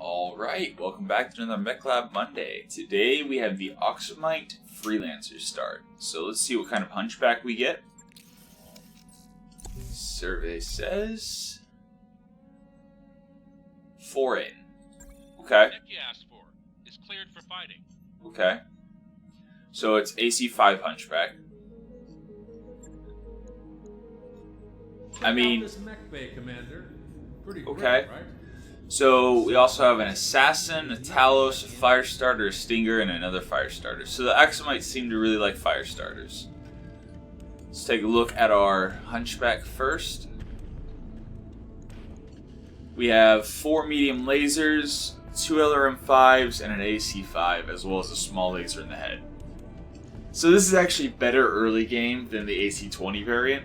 Alright, welcome back to another Mech Lab Monday. Today we have the Axumite Freelancer start. So let's see what kind of hunchback we get. Survey says... foreign. Okay. If you asked for is cleared for fighting. Okay. So it's AC 5 hunchback. I mean... this mech bay, Commander. Pretty okay. great, right? So we also have an assassin, a Talos, a fire starter, a stinger, and another fire starter. So the Axumites seem to really like fire starters. Let's take a look at our hunchback first. We have 4 medium lasers, 2 LRM5s, and an AC5, as well as a small laser in the head. So this is actually better early game than the AC20 variant.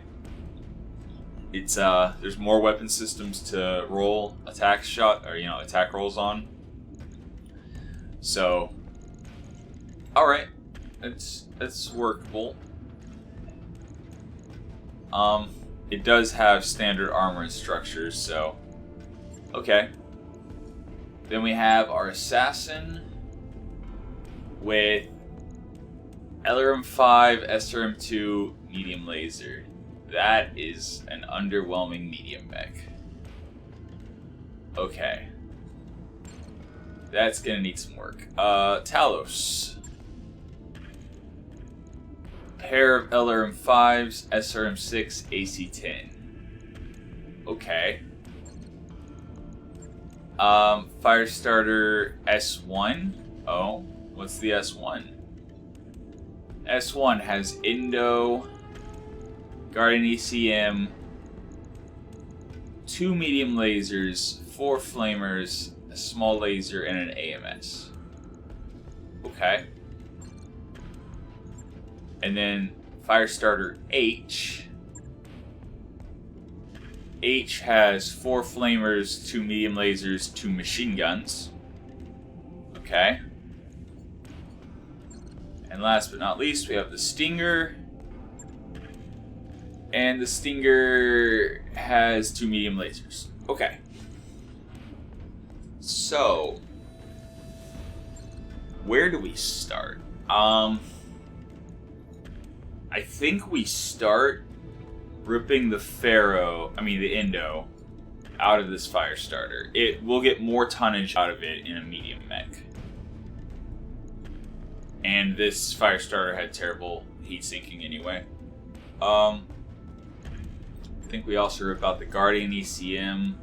It's there's more weapon systems to roll attack rolls on. So, all right, it's workable. It does have standard armor and structures, so okay. Then we have our assassin with LRM5, SRM2, medium laser. That is an underwhelming medium mech. Okay. That's gonna need some work. Talos. Pair of LRM5s, SRM6, AC10. Okay. Firestarter S1. Oh, what's the S1? S1 has Indo, Guardian ECM, 2 medium lasers, 4 flamers, a small laser, and an AMS. Okay. And then Firestarter H. H has 4 flamers, 2 medium lasers, 2 machine guns. Okay. And last but not least, we have the Stinger. And the Stinger has 2 medium lasers. Okay. So, where do we start? I think we start ripping the the Indo, out of this Firestarter. It will get more tonnage out of it in a medium mech. And this Firestarter had terrible heat sinking anyway. I think we also rip out the Guardian ECM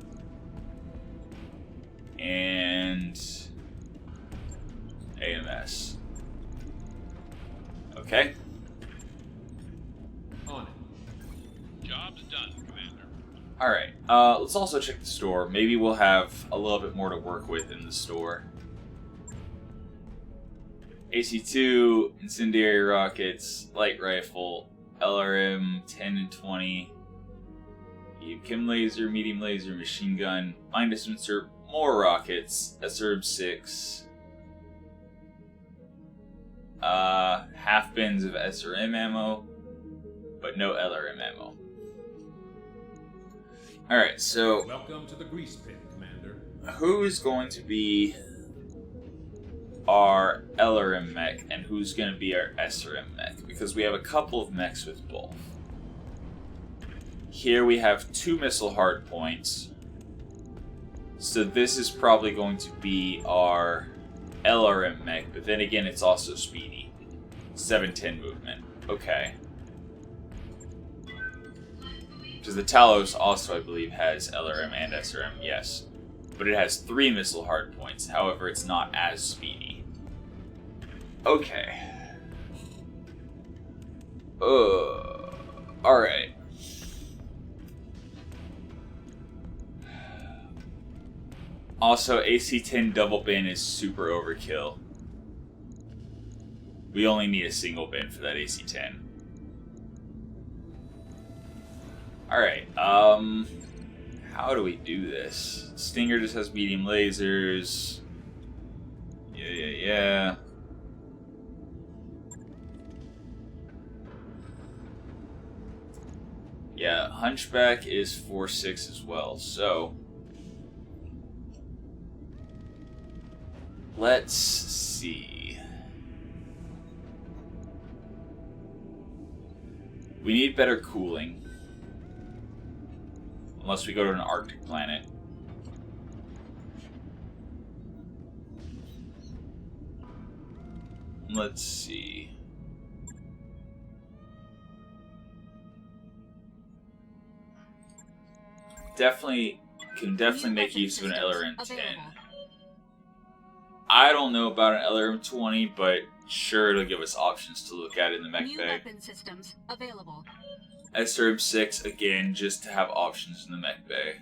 and AMS. Okay. On it. Job's done, Commander. Alright, let's also check the store. Maybe we'll have a little bit more to work with in the store. AC2, incendiary rockets, light rifle, LRM 10 and 20. Chem laser, medium laser, machine gun, mine dispenser, more rockets, SRM6, half bins of SRM ammo, but no LRM ammo. Alright, so Welcome to the grease pit, Commander. who is going to be our LRM mech and who's going to be our SRM mech? Because we have a couple of mechs with both. Here we have 2 missile hardpoints. So this is probably going to be our LRM mech, but then again it's also speedy. 710 movement. Okay. Because the Talos also, I believe, has LRM and SRM, yes. But it has 3 missile hardpoints, however it's not as speedy. Okay. Alright. Also, AC-10 double bin is super overkill. We only need a single bin for that AC-10. Alright, how do we do this? Stinger just has medium lasers. Yeah. Yeah, Hunchback is 4/6 as well, so Let's see. We need better cooling. Unless we go to an Arctic planet. Let's see. Can definitely make use of an LRM-10. I don't know about an LRM-20, but sure, it'll give us options to look at in the mech New bay. weapon systems available. SRM-6, again, just to have options in the mech bay.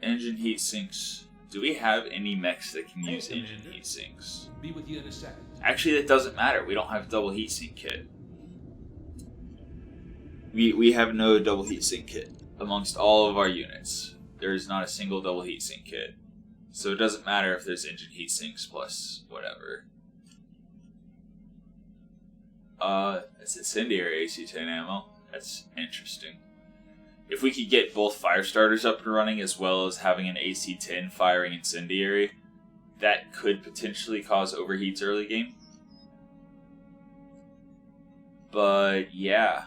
Engine heat sinks. Do we have any mechs that can use engine heat sinks? Be with you in a second. Actually, that doesn't matter. We don't have double heatsink kit. We have no double heatsink kit amongst all of our units. There is not a single double heatsink kit. So it doesn't matter if there's engine heatsinks plus whatever. It's incendiary AC-10 ammo. That's interesting. If we could get both fire starters up and running as well as having an AC-10 firing incendiary, that could potentially cause overheats early game. But yeah.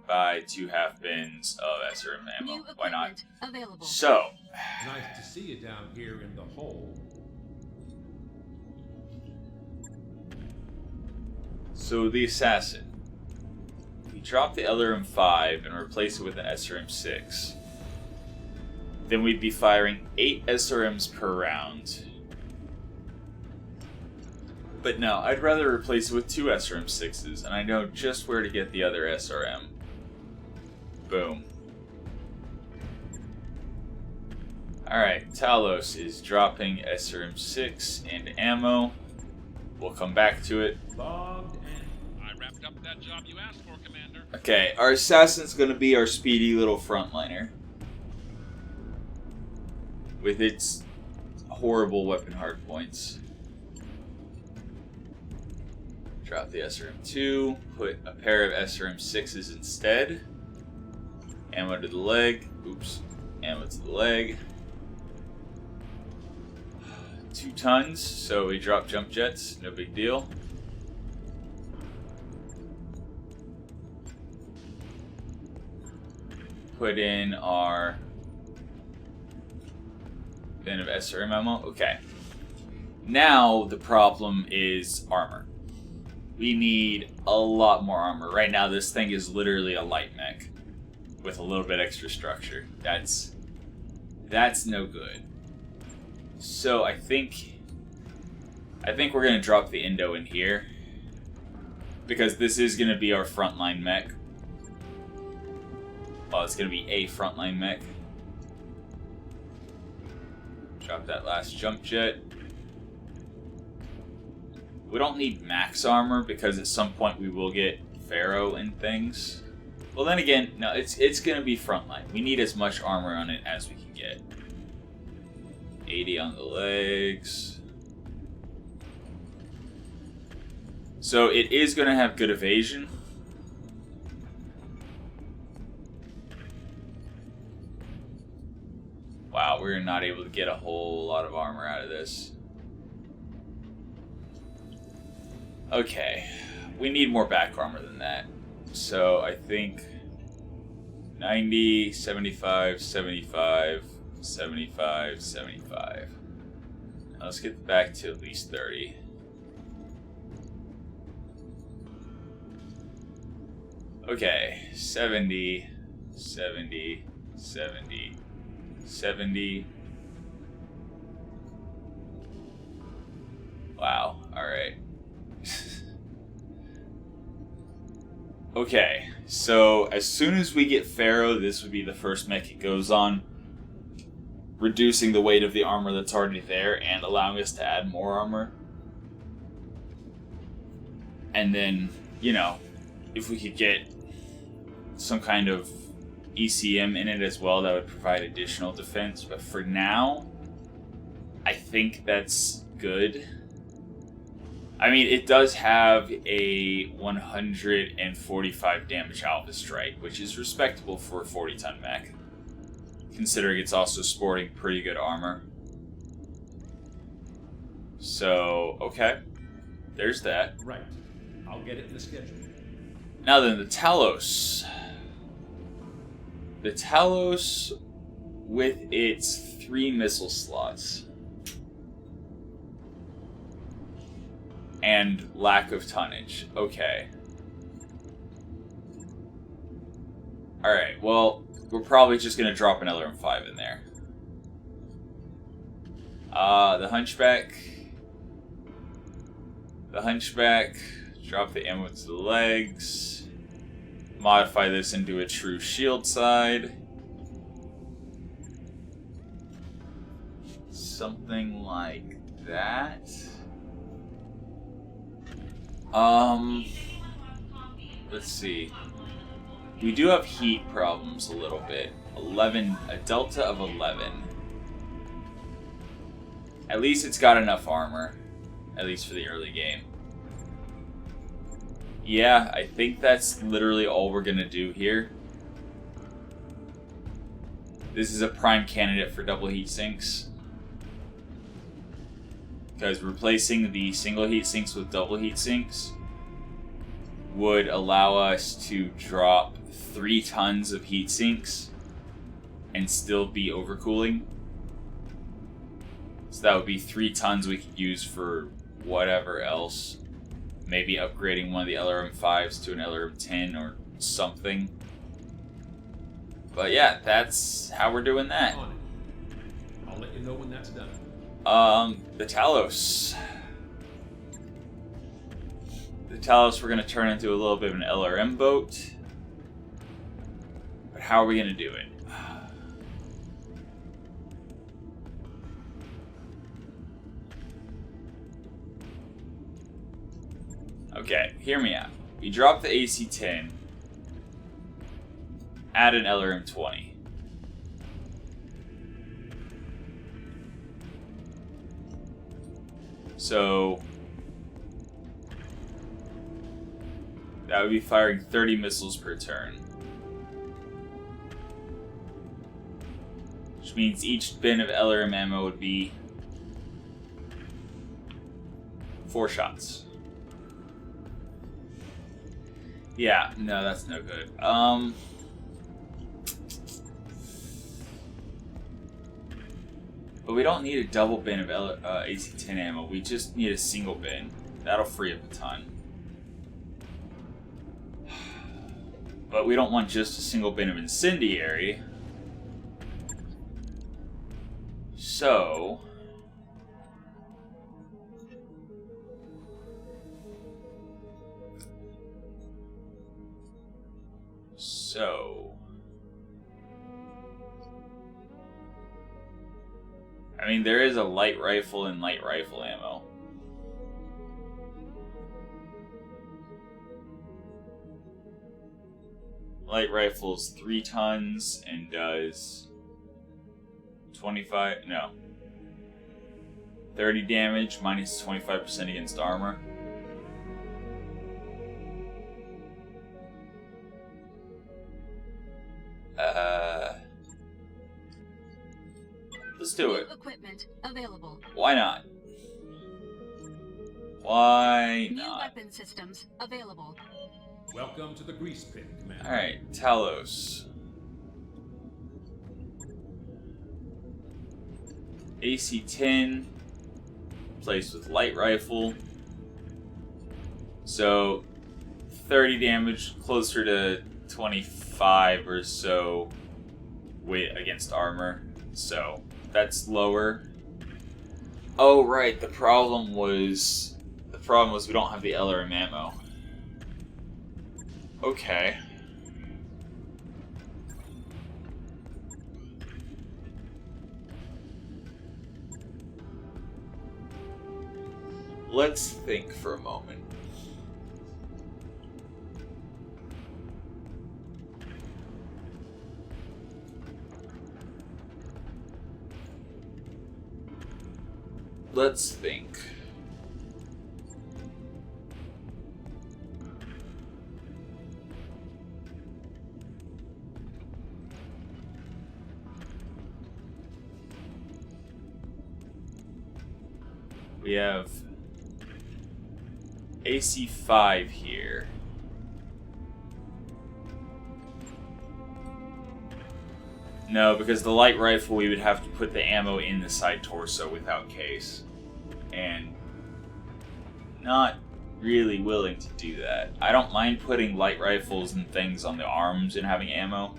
Buy 2 half bins of SRM ammo. New Why not? equipment available. So, Nice to see you down here in the hole. the assassin. If we drop the LRM-5 and replace it with an SRM-6, then we'd be firing 8 SRMs per round. But no, I'd rather replace it with 2 SRM-6s, and I know just where to get the other SRM. Boom. Alright, Talos is dropping SRM-6 and ammo. We'll come back to it. Logged and I wrapped up that job you asked for, Commander. Okay, our assassin's gonna be our speedy little frontliner. With its horrible weapon hardpoints. Drop the SRM-2, put a pair of SRM-6s instead. Ammo to the leg. Oops. Ammo to the leg. 2 tons, so we drop jump jets, no big deal. Put in our bin of SRM ammo. Okay. Now the problem is armor. We need a lot more armor. Right now this thing is literally a light mech with a little bit extra structure. That's no good. So I think we're gonna drop the Indo in here because this is gonna be our frontline mech. Well, it's gonna be a frontline mech. Drop that last jump jet. We don't need max armor because at some point we will get Pharaoh and things. Well, then again, no, it's gonna be frontline. We need as much armor on it as we can get. 80 on the legs. So it is gonna have good evasion. Wow, we're not able to get a whole lot of armor out of this. Okay, we need more back armor than that. So I think 90, 75, 75, 75, 75. Now let's get back to at least 30. Okay, 70, 70, 70, 70. Wow, alright. Okay, so as soon as we get Pharaoh, this would be the first mech it goes on, reducing the weight of the armor that's already there and allowing us to add more armor. And then, you know, if we could get some kind of ECM in it as well, that would provide additional defense. But for now, I think that's good. I mean, it does have a 145 damage Alpha Strike, which is respectable for a 40-ton mech. considering it's also sporting pretty good armor. So, okay. There's that. Right. I'll get it in the schedule. Now then, the Talos. The Talos with its 3 missile slots. And lack of tonnage. Okay. Alright, well, we're probably just going to drop an LRM-5 in there. The Hunchback. The Hunchback. Drop the ammo to the legs. Modify this into a true shield side. Something like that. Let's see. We do have heat problems a little bit. A delta of 11. At least it's got enough armor. At least for the early game. Yeah, I think that's literally all we're gonna do here. This is a prime candidate for double heat sinks. Because replacing the single heat sinks with double heat sinks would allow us to drop 3 tons of heat sinks and still be overcooling. So that would be 3 tons we could use for whatever else. Maybe upgrading one of the LRM-5s to an LRM-10 or something. But yeah, that's how we're doing that. On it. I'll let you know when that's done. The Talos. The Talos we're going to turn into a little bit of an LRM boat. But how are we going to do it? Okay, hear me out. We drop the AC-10, add an LRM-20. So that would be firing 30 missiles per turn. Which means each bin of LRM ammo would be 4 shots. Yeah, no, that's no good. But we don't need a double bin of AC-10 ammo. We just need a single bin. That'll free up a ton. But we don't want just a single bin of incendiary. So I mean, there is a light rifle and light rifle ammo. Light rifle's 3 tons and does 30 damage minus 25% against armor. Let's do it. Equipment available. Why not? Why New not? weapon systems available. Welcome to the grease pit, Commander. Alright, Talos. AC-10 placed with light rifle. So 30 damage, closer to 25 or so weight against armor. So that's lower. Oh right, the problem was we don't have the LRM ammo. Okay. Let's think for a moment. Let's think. We have AC5 here. No, because the light rifle, we would have to put the ammo in the side torso without case. And not really willing to do that. I don't mind putting light rifles and things on the arms and having ammo,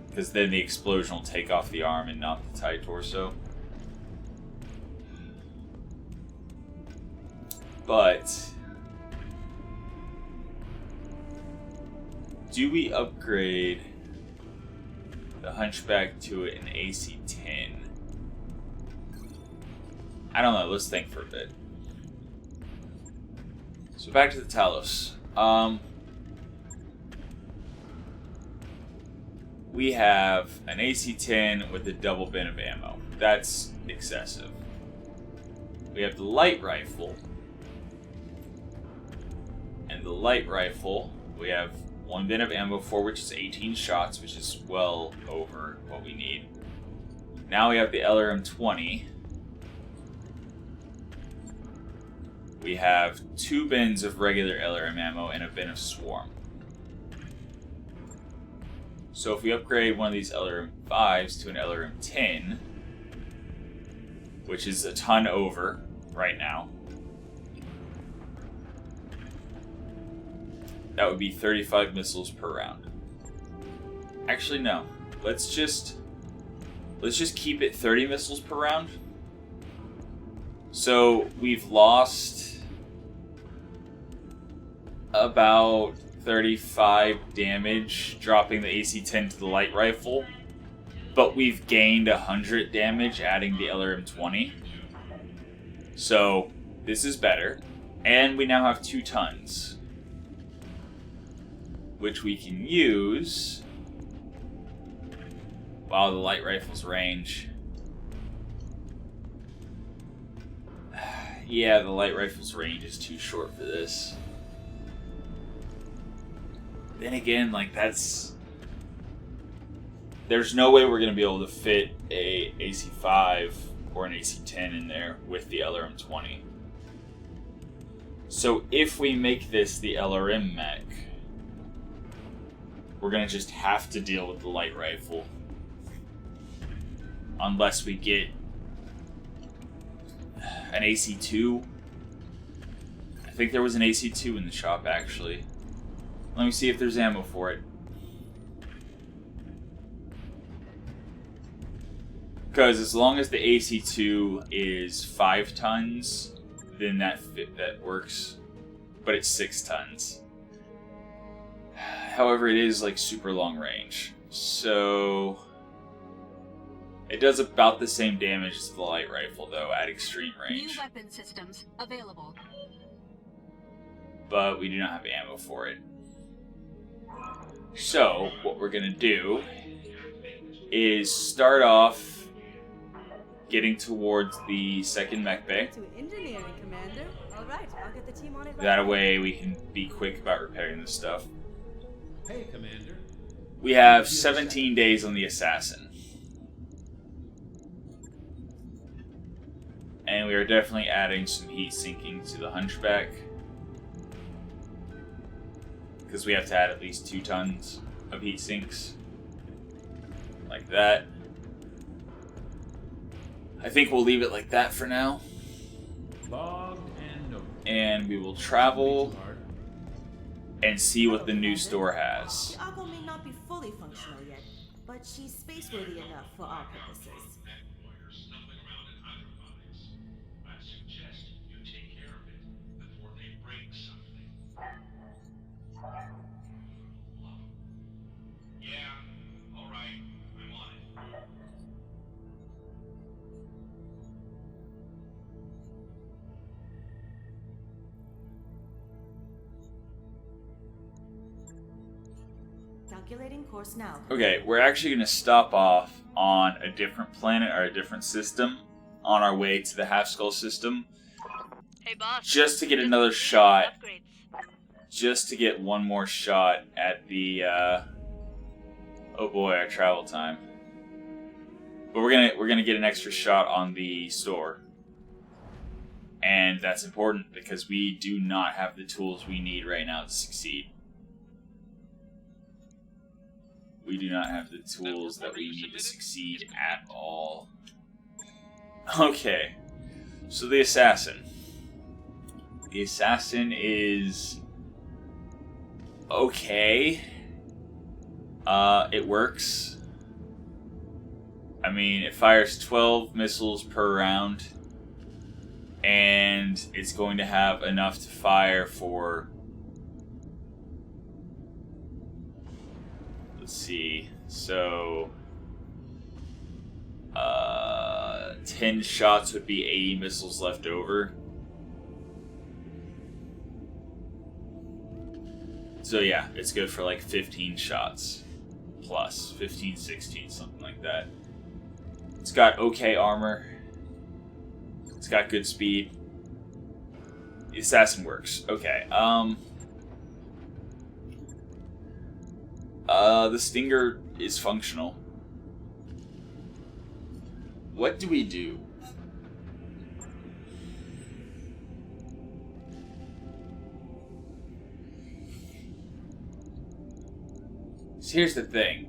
because then the explosion will take off the arm and not the side torso. But do we upgrade the Hunchback to an AC-10? I don't know, let's think for a bit. So back to the Talos. We have an AC-10 with a double bin of ammo. That's excessive. We have the light rifle. And the light rifle, we have one bin of ammo for, which is 18 shots, which is well over what we need. Now we have the LRM-20. We have 2 bins of regular LRM ammo and a bin of Swarm. So if we upgrade one of these LRM-5s to an LRM-10, which is a ton over right now, that would be 35 missiles per round. Actually, no. Let's just keep it 30 missiles per round. So we've lost about 35 damage dropping the AC-10 to the light rifle, but we've gained 100 damage adding the LRM-20. So this is better, and we now have 2 tons, which we can use while the light rifle's range. Yeah, the light rifle's range is too short for this. Then again, like, there's no way we're going to be able to fit a AC-5 or an AC-10 in there with the LRM-20. So if we make this the LRM mech, we're going to just have to deal with the light rifle. Unless we get an AC-2. I think there was an AC-2 in the shop, actually. Let me see if there's ammo for it. Because as long as the AC-2 is 5 tons, then that works. But it's 6 tons. However, it is like super long range. So it does about the same damage as the light rifle, though, at extreme range. New weapon systems available. But we do not have ammo for it. So, what we're going to do is start off getting towards the second mech bay. To engineering, Commander. All right, I'll get the team on it right That away. way we can be quick about repairing this stuff. Hey, Commander. We have 17 days on the assassin. And we are definitely adding some heat sinking to the hunchback, because we have to add at least 2 tons of heat sinks. Like that. I think we'll leave it like that for now. Logged and noted. And we will travel Too hard. and see what the new store has. The Aqua may not be fully functional yet, but she's space-worthy enough for our purposes. Mechwarrior snuffling around in hydroponics. I suggest you take care of it before they break something. Yeah, all right, I'm on it. Calculating course now. Okay, we're actually going to stop off on a different planet or a different system on our way to the Half Skull system. Hey boss. Just to get Just another received shot. Upgrades. Just to get one more shot at the, oh boy, our travel time. But we're gonna get an extra shot on the store. And that's important because we do not have the tools we need right now to succeed. We do not have the tools that we need to succeed at all. Okay, so the assassin. The assassin is okay. It works. I mean, it fires 12 missiles per round, and it's going to have enough to fire for... Let's see, so 10 shots would be 80 missiles left over. So yeah, it's good for like 15 shots plus, 15, 16, something like that. It's got okay armor. It's got good speed. The assassin works. Okay, the stinger is functional. What do we do? So here's the thing.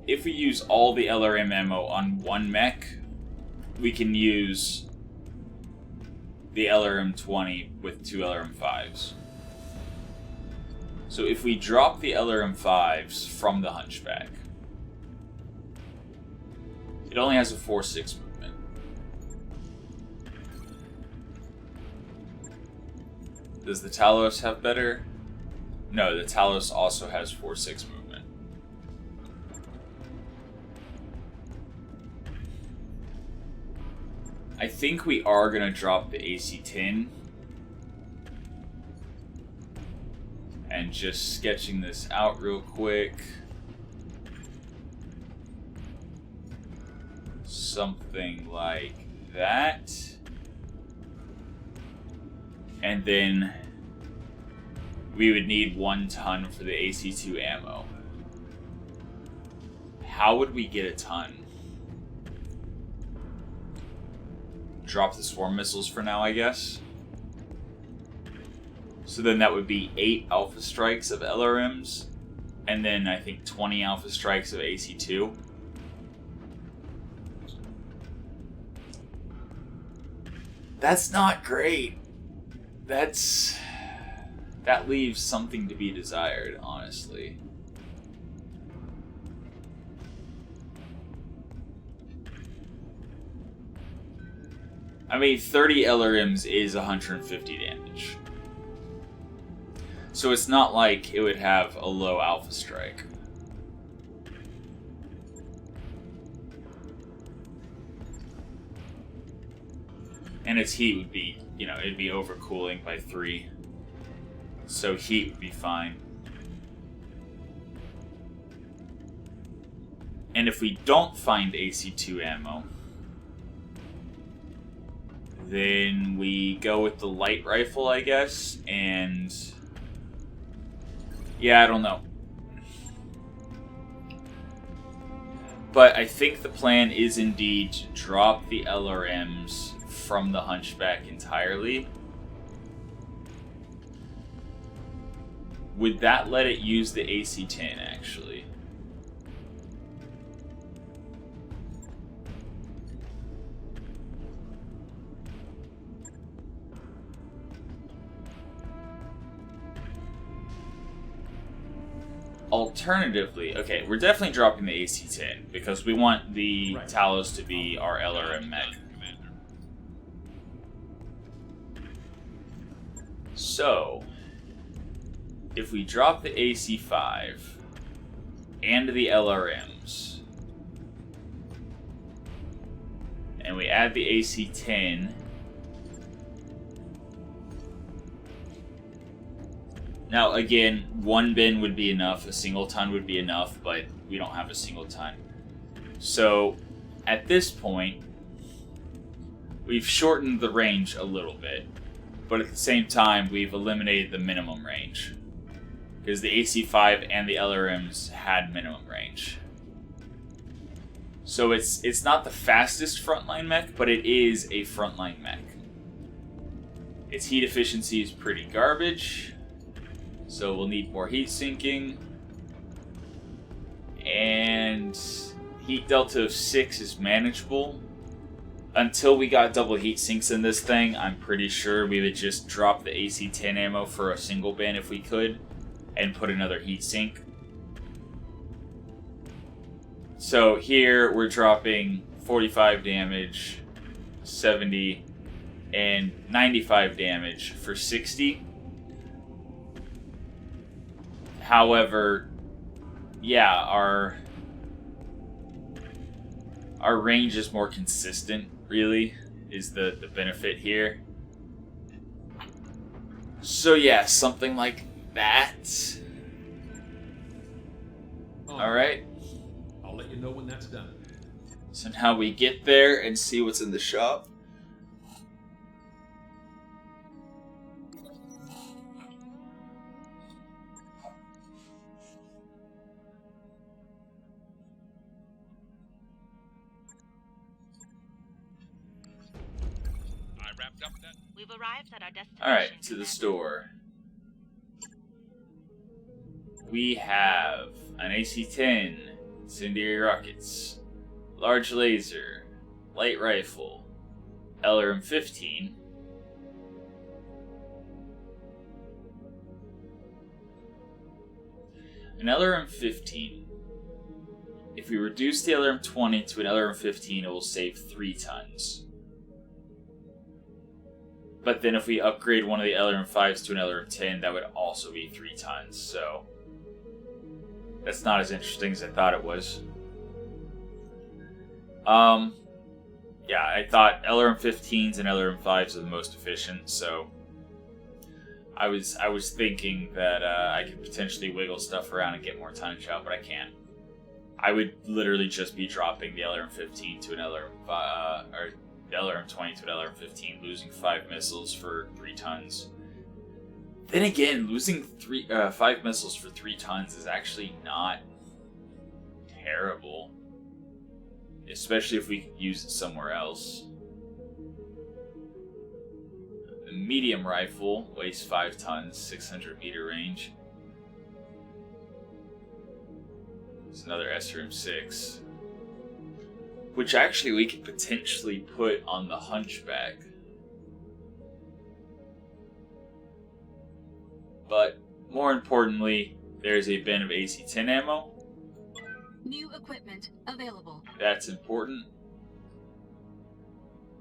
If we use all the LRM ammo on one mech, we can use the LRM-20 with 2 LRM-5s. So if we drop the LRM-5s from the Hunchback, it only has a 4-6 movement. Does the Talos have better? No, the Talos also has 4-6 movement. I think we are going to drop the AC-10. And just sketching this out real quick. Something like that. And then we would need 1 ton for the AC-2 ammo. How would we get a ton? Drop the swarm missiles for now, I guess. So then that would be 8 alpha strikes of LRMs, and then I think 20 alpha strikes of AC-2. That's not great. That leaves something to be desired, honestly. I mean, 30 LRMs is 150 damage. So it's not like it would have a low alpha strike. And its heat would be, it'd be overcooling by 3. So heat would be fine. And if we don't find AC-2 ammo, then we go with the light rifle, I guess, and... yeah, I don't know. But I think the plan is indeed to drop the LRMs from the Hunchback entirely. Would that let it use the AC-10, actually? Alternatively, okay, we're definitely dropping the AC-10 because we want the Talos to be our LRM mech. So, if we drop the AC-5 and the LRMs, and we add the AC-10, now again, 1 bin would be enough, a single ton would be enough, but we don't have a single ton. So, at this point, we've shortened the range a little bit, but at the same time, we've eliminated the minimum range. Because the AC-5 and the LRMs had minimum range. So it's not the fastest frontline mech, but it is a frontline mech. Its heat efficiency is pretty garbage, so we'll need more heat sinking. And heat delta of 6 is manageable. Until we got double heat sinks in this thing, I'm pretty sure we would just drop the AC-10 ammo for a single bin if we could, and put another heat sink. So here we're dropping 45 damage, 70, and 95 damage for 60. However, yeah, our range is more consistent, really, is the benefit here. So yeah, something like that. Alright. I'll let you know when that's done. So now we get there and see what's in the shop. We've arrived at our destination. Alright, to the Commander. store. We have an AC-10, incendiary rockets, large laser, light rifle, LRM-15, an LRM-15. If we reduce the LRM-20 to an LRM-15, it will save 3 tons. But then if we upgrade one of the LRM-5s to an LRM-10, that would also be 3 tons, so that's not as interesting as I thought it was. Yeah, I thought LRM-15s and LRM-5s are the most efficient, so I was thinking that I could potentially wiggle stuff around and get more tonnage out, but I can't. I would literally just be dropping the LRM-15 to an LRM-5, or the LRM-20 to an LRM-15, losing 5 missiles for 3 tons. Then again, losing 5 missiles for 3 tons is actually not terrible. Especially if we could use it somewhere else. The medium rifle weighs 5 tons, 600 meter range. There's another SRM-6. Which actually we could potentially put on the Hunchback. But more importantly, there's a bin of AC-10 ammo. New equipment available. That's important.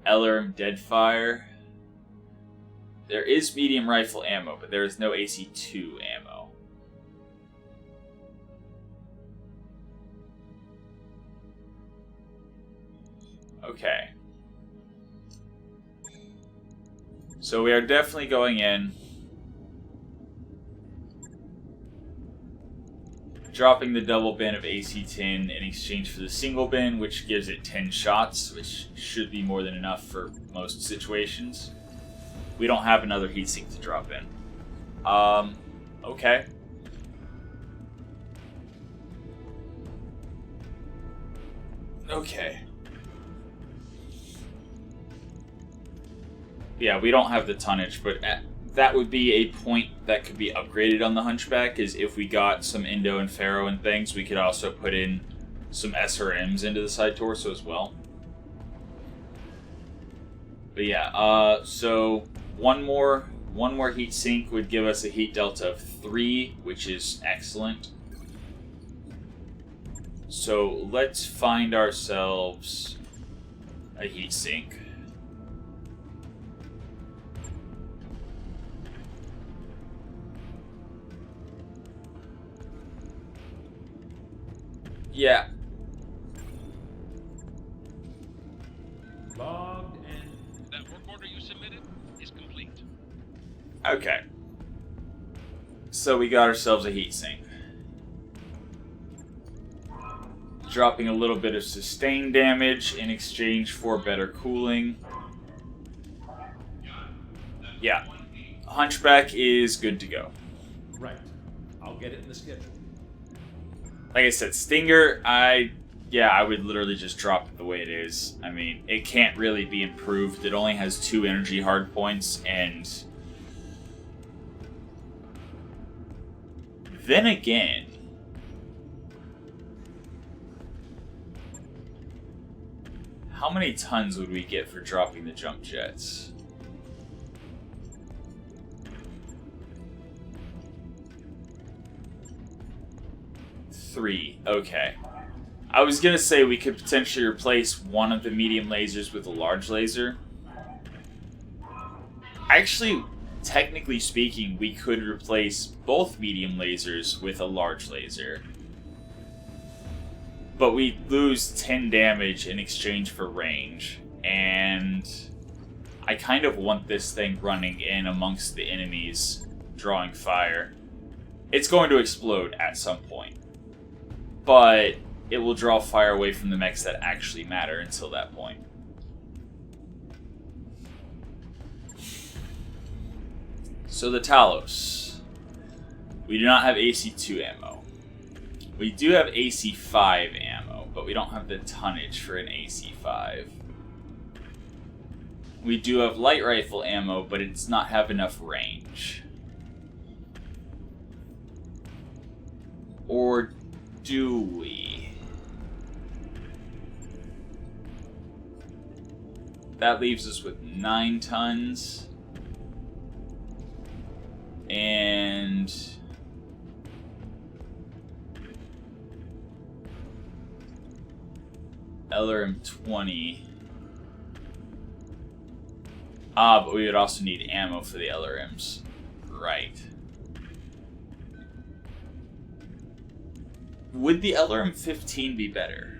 LRM Deadfire. There is medium rifle ammo, but there is no AC-2 ammo. Okay. So we are definitely going in. Dropping the double bin of AC-10 in exchange for the single bin, which gives it 10 shots, which should be more than enough for most situations. We don't have another heatsink to drop in. Okay. Okay. Yeah, we don't have the tonnage, but that would be a point that could be upgraded on the Hunchback, is if we got some Indo and Pharaoh and things, we could also put in some SRMs into the side torso as well. But yeah, so one more heat sink would give us a heat delta of 3, which is excellent. So let's find ourselves a heat sink. Yeah. Logged and That work order you submitted is complete. Okay. So we got ourselves a heatsink. Dropping a little bit of sustained damage in exchange for better cooling. Yeah. Hunchback is good to go. right. I'll get it in the schedule. Like I said, Stinger, I Yeah, I would literally just drop it the way it is. I mean, it can't really be improved. It only has 2 energy hard points, and then again, how many tons would we get for dropping the jump jets? 3. Okay. I was gonna say we could potentially replace one of the medium lasers with a large laser. Actually, technically speaking, we could replace both medium lasers with a large laser. But we lose 10 damage in exchange for range. And I kind of want this thing running in amongst the enemies, drawing fire. It's going to explode at some point. But it will draw fire away from the mechs that actually matter until that point. So the Talos. We do not have AC2 ammo. We do have AC5 ammo, but we don't have the tonnage for an AC5. We do have light rifle ammo, but it does not have enough range. Or do we? That leaves us with 9 tons. And LRM 20. But we would also need ammo for the LRMs. Right. Would the LRM 15 be better?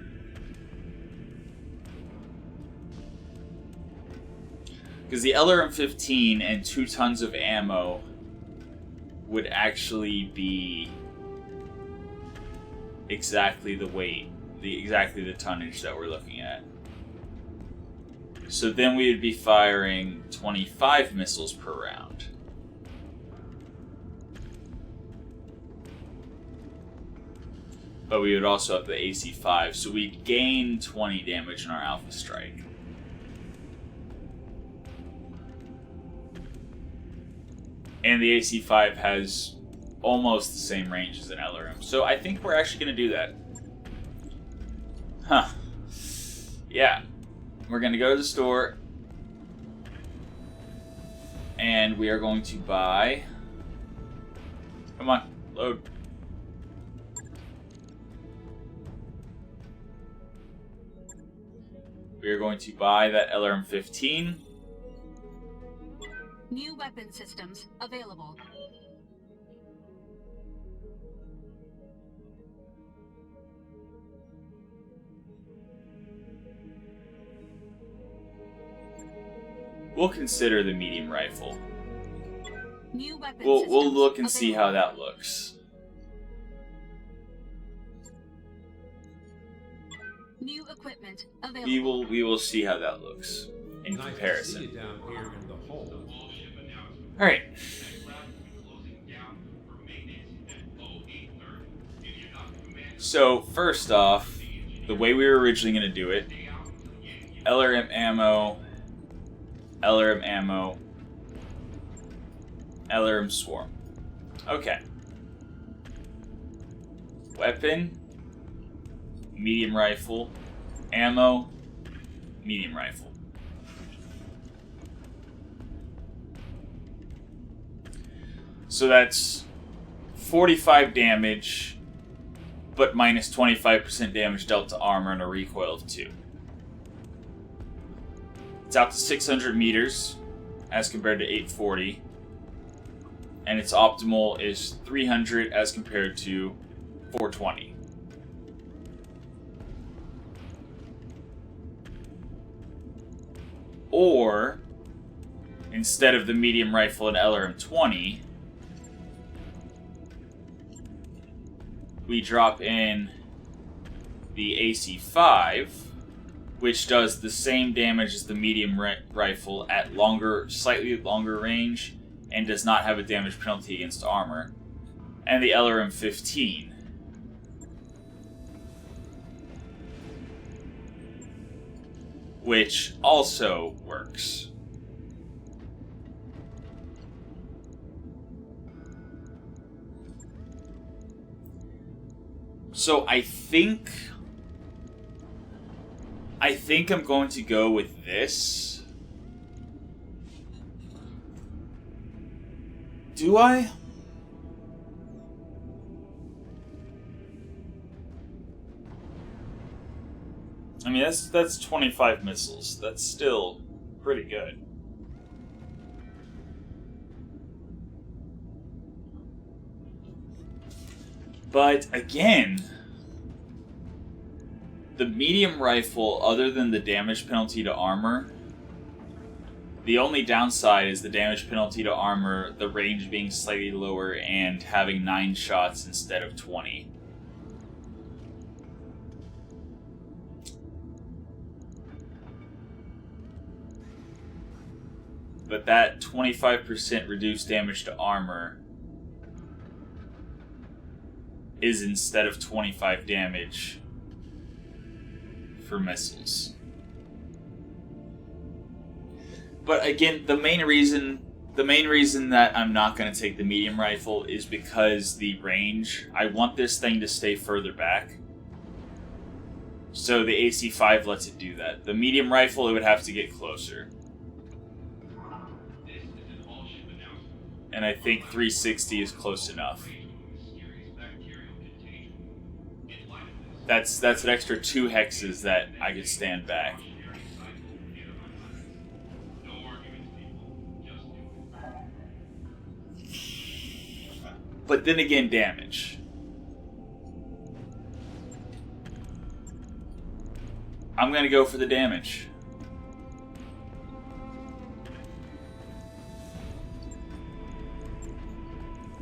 Because the LRM 15 and 2 tons of ammo would actually be exactly the weight, exactly the tonnage that we're looking at. So then we would be firing 25 missiles per round. But we would also have the AC5, so we gain 20 damage in our Alpha Strike. And the AC5 has almost the same range as an LRM. So I think we're actually going to do that. Huh. Yeah. We're going to go to the store. And we are going to buy... Come on, load. We are going to buy that LRM 15. New weapon systems available. We'll consider the medium rifle. New weapon We'll look and systems see how that looks. New equipment available. We will see how that looks in Nice to see comparison. you down here in the hole. All right. So first off, the way we were originally going to do it: LRM ammo, LRM ammo, LRM swarm. Okay. Weapon, medium rifle, ammo, medium rifle. So that's 45 damage, but minus 25% damage dealt to armor and a recoil of 2. It's out to 600 meters, as compared to 840. And its optimal is 300 as compared to 420. Or, instead of the medium rifle and LRM 20, we drop in the AC5, which does the same damage as the medium rifle at slightly longer range, and does not have a damage penalty against armor, and the LRM 15. which also works. So I think I'm going to go with this. Do I? I mean, that's 25 missiles. That's still pretty good. But again, the medium rifle, other than the damage penalty to armor, the only downside is the damage penalty to armor, the range being slightly lower, and having 9 shots instead of 20. But that 25% reduced damage to armor is instead of 25 damage for missiles. But again, the main reason that I'm not going to take the medium rifle is because the range. I want this thing to stay further back. So the AC-5 lets it do that. The medium rifle, it would have to get closer. And I think 360 is close enough. That's an extra 2 hexes that I could stand back. But then again, damage. I'm gonna go for the damage.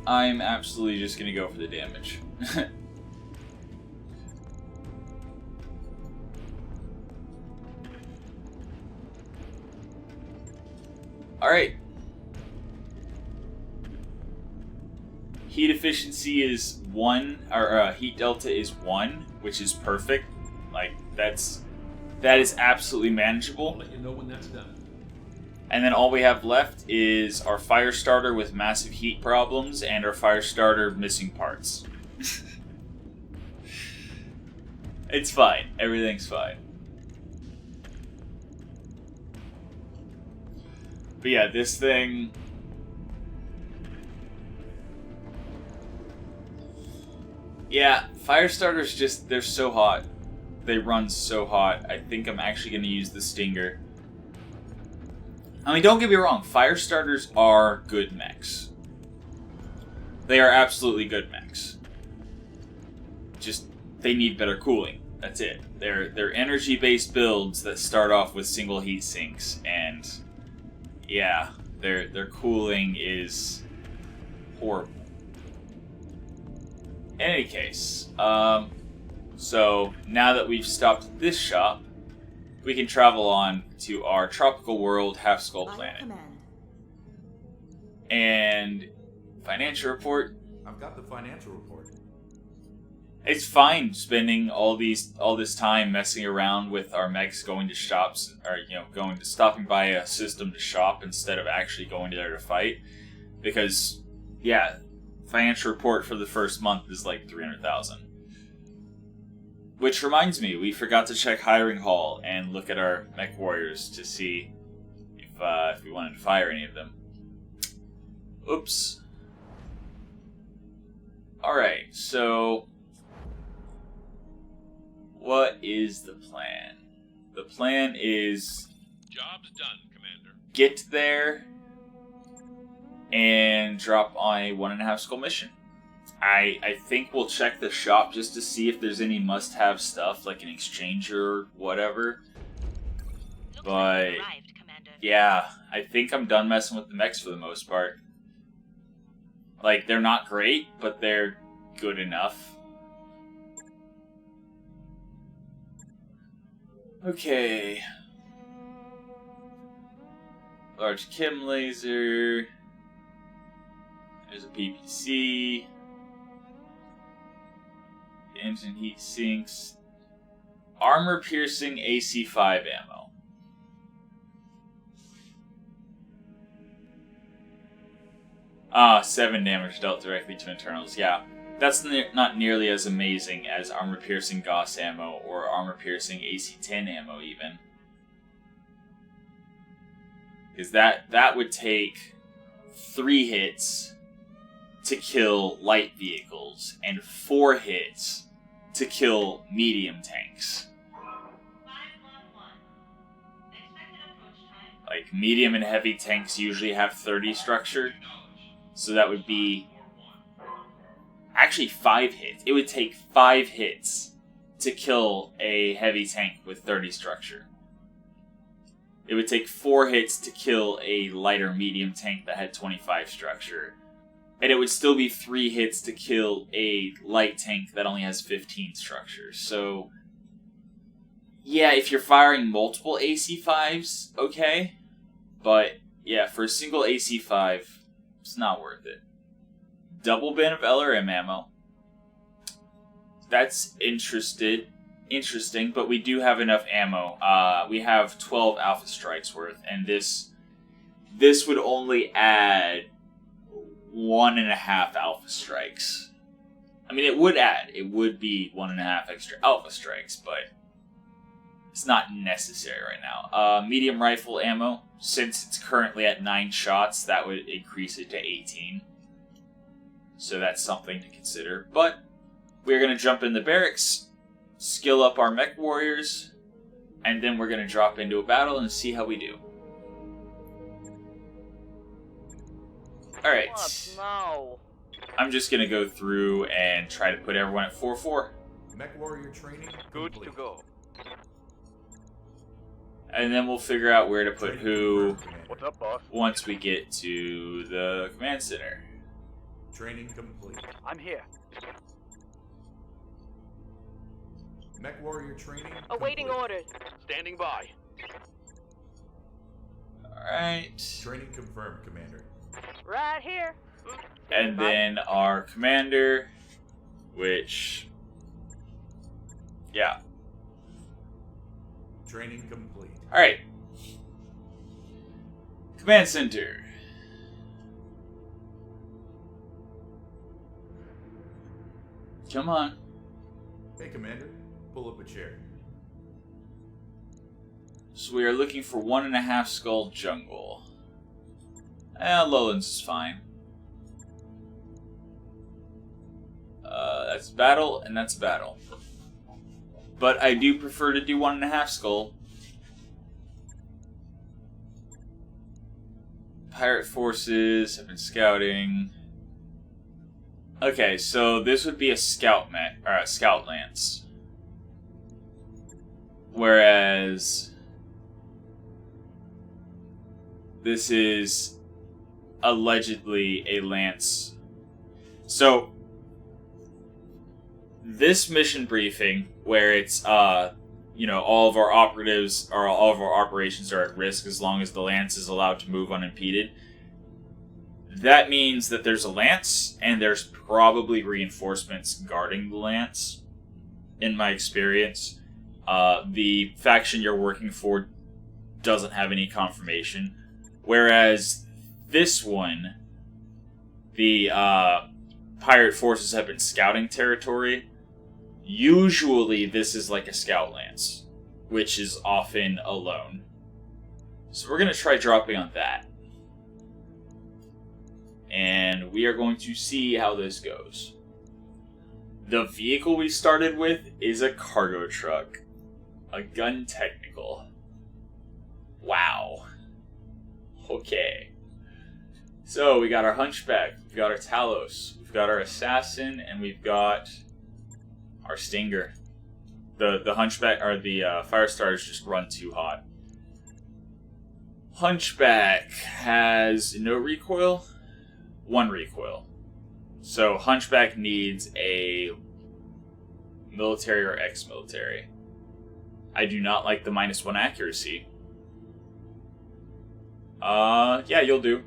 I'm absolutely just gonna go for the damage. Alright. Heat efficiency is 1, or heat delta is 1, which is perfect. Like, that is absolutely manageable. I'll let you know when that's done. And then all we have left is our fire starter with massive heat problems and our fire starter missing parts. It's fine. Everything's fine. But yeah, this thing... Yeah, fire starters just, they're so hot. They run so hot. I think I'm actually going to use the Stinger. I mean, don't get me wrong, fire starters are good mechs. They are absolutely good mechs. Just, they need better cooling. That's it. They're energy-based builds that start off with single heat sinks, and yeah, their cooling is horrible. In any case, so now that we've stopped at this shop, we can travel on to our tropical world half skull planet. And financial report. I've got the financial report. It's fine spending all this time messing around with our mechs, going to shops, or stopping by a system to shop instead of actually going there to fight. Because yeah, financial report for the first month is like 300,000. Which reminds me, we forgot to check hiring hall and look at our Mechwarriors to see if we wanted to fire any of them. Oops. Alright, so what is the plan? The plan is Job's done, Commander. Get there and drop on a 1.5 skull mission. I think we'll check the shop just to see if there's any must-have stuff, like an exchanger or whatever. Looks But like you've arrived, Commander. yeah, I think I'm done messing with the mechs for the most part. Like, they're not great, but they're good enough. Okay. Large chem laser. There's a PPC. Engine heat sinks. Armor piercing AC-5 ammo. 7 damage dealt directly to internals. Yeah, that's not nearly as amazing as armor-piercing Gauss ammo or armor-piercing AC-10 ammo, even. Because that would take 3 hits to kill light vehicles and 4 hits to kill medium tanks. 511. Expected approach time. Like, medium and heavy tanks usually have 30 structure, so that would be actually 5 hits. It would take 5 hits to kill a heavy tank with 30 structure. It would take 4 hits to kill a lighter medium tank that had 25 structure. And it would still be 3 hits to kill a light tank that only has 15 structure. So, yeah, if you're firing multiple AC-5s, okay. But, yeah, for a single AC-5, it's not worth it. Double bin of LRM ammo. That's interesting, but we do have enough ammo. We have 12 Alpha Strikes worth, and this would only add 1.5 Alpha Strikes. I mean, it would be 1.5 extra Alpha Strikes, but it's not necessary right now. Medium rifle ammo, since it's currently at 9 shots, that would increase it to 18. So that's something to consider. But we're going to jump in the barracks, skill up our mech warriors, and then we're going to drop into a battle and see how we do. Alright. No. I'm just going to go through and try to put everyone at 4-4. Mechwarrior training Good complete. to go. And then we'll figure out where to put who What's up, boss? once we get to the command center. Training complete. I'm here. Mechwarrior training Awaiting complete. orders. Standing by. Alright. Training confirmed, Commander. Right here. And then our commander, which... yeah. Training complete. Alright. Command center. Come on. Hey, Commander. Pull up a chair. So we are looking for 1.5 skull jungle. Lowlands is fine. That's battle, and that's battle. But I do prefer to do 1.5 skull. Pirate forces have been scouting. Okay, so this would be a scout mech, or a scout lance. Whereas this is allegedly a lance. So this mission briefing, where it's you know, all of our operatives or all of our operations are at risk as long as the lance is allowed to move unimpeded. That means that there's a lance, and there's probably reinforcements guarding the lance, in my experience. The faction you're working for doesn't have any confirmation. Whereas this one, the pirate forces have been scouting territory. Usually this is like a scout lance, which is often alone. So we're going to try dropping on that. And we are going to see how this goes. The vehicle we started with is a cargo truck. A gun technical. Wow. Okay. So we got our Hunchback, we've got our Talos, we've got our Assassin, and we've got our Stinger. The Hunchback, or the Firestarters just run too hot. Hunchback has no recoil, 1 recoil. So Hunchback needs a military or ex-military. I do not like the -1 accuracy. Yeah, you'll do.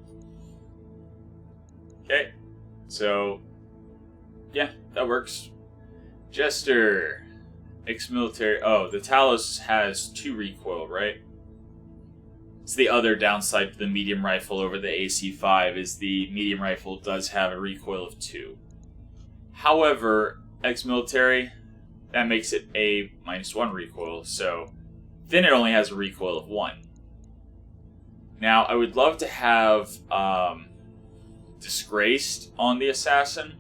Okay. So, yeah, that works. Jester. Ex-military. Oh, the Talos has 2 recoil, right? It's the other downside to the medium rifle over the AC-5 is the medium rifle does have a recoil of 2. However, ex-military, that makes it a -1 recoil, so then it only has a recoil of 1. Now, I would love to have Disgraced on the Assassin.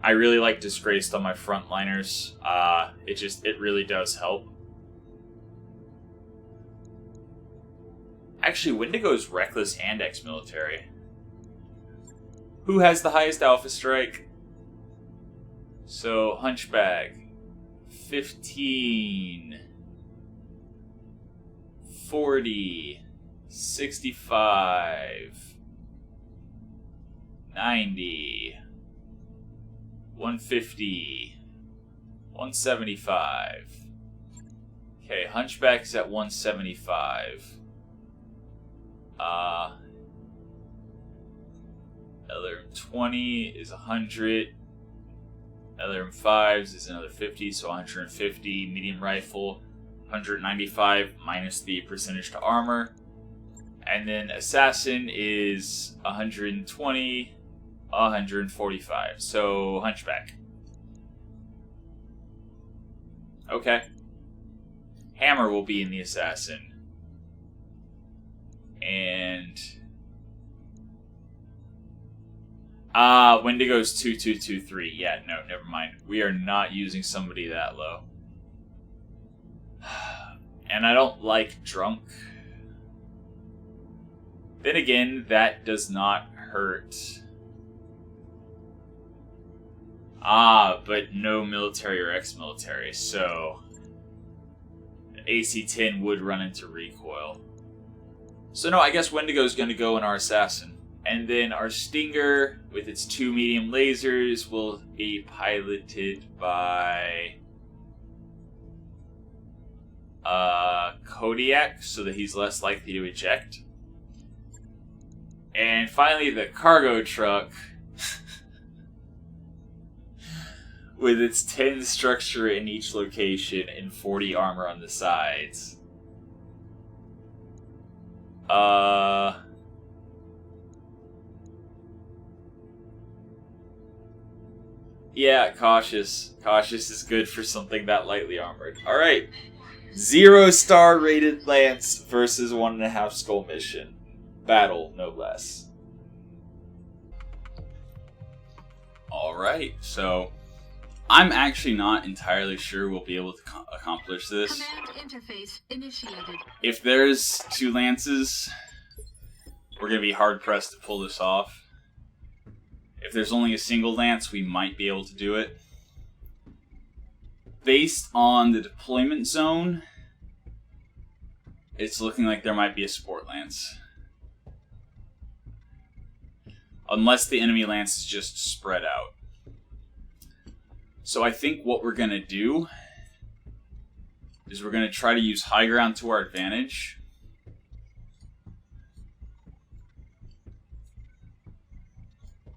I really like Disgraced on my frontliners. It really does help. Actually, Wendigo's Reckless and ex-military. Who has the highest Alpha Strike? So, Hunchback. 15. 40. 65. 90. 150. 175. Okay, Hunchback is at 175. LRM 20 is 100. LRM 5s is another 50, so 150. Medium rifle, 195 minus the percentage to armor. And then Assassin is 120, 145. So Hunchback. Okay. Hammer will be in the Assassin. And Wendigo's 2223. Yeah, no, never mind. We are not using somebody that low. And I don't like Drunk. Then again, that does not hurt. But no military or ex-military, so AC-10 would run into recoil. So no, I guess Wendigo's going to go in our Assassin. And then our Stinger, with its 2 medium lasers, will be piloted by Kodiak, so that he's less likely to eject. And finally, the cargo truck, with its 10 structure in each location and 40 armor on the sides. Yeah, cautious. Cautious is good for something that lightly armored. Alright. 0-star rated Lance versus 1.5 skull mission. Battle, no less. Alright, so I'm actually not entirely sure we'll be able to accomplish this. Command interface initiated. If there's 2 lances, we're going to be hard-pressed to pull this off. If there's only a single lance, we might be able to do it. Based on the deployment zone, it's looking like there might be a support lance. Unless the enemy lance is just spread out. So I think what we're going to do is we're going to try to use high ground to our advantage.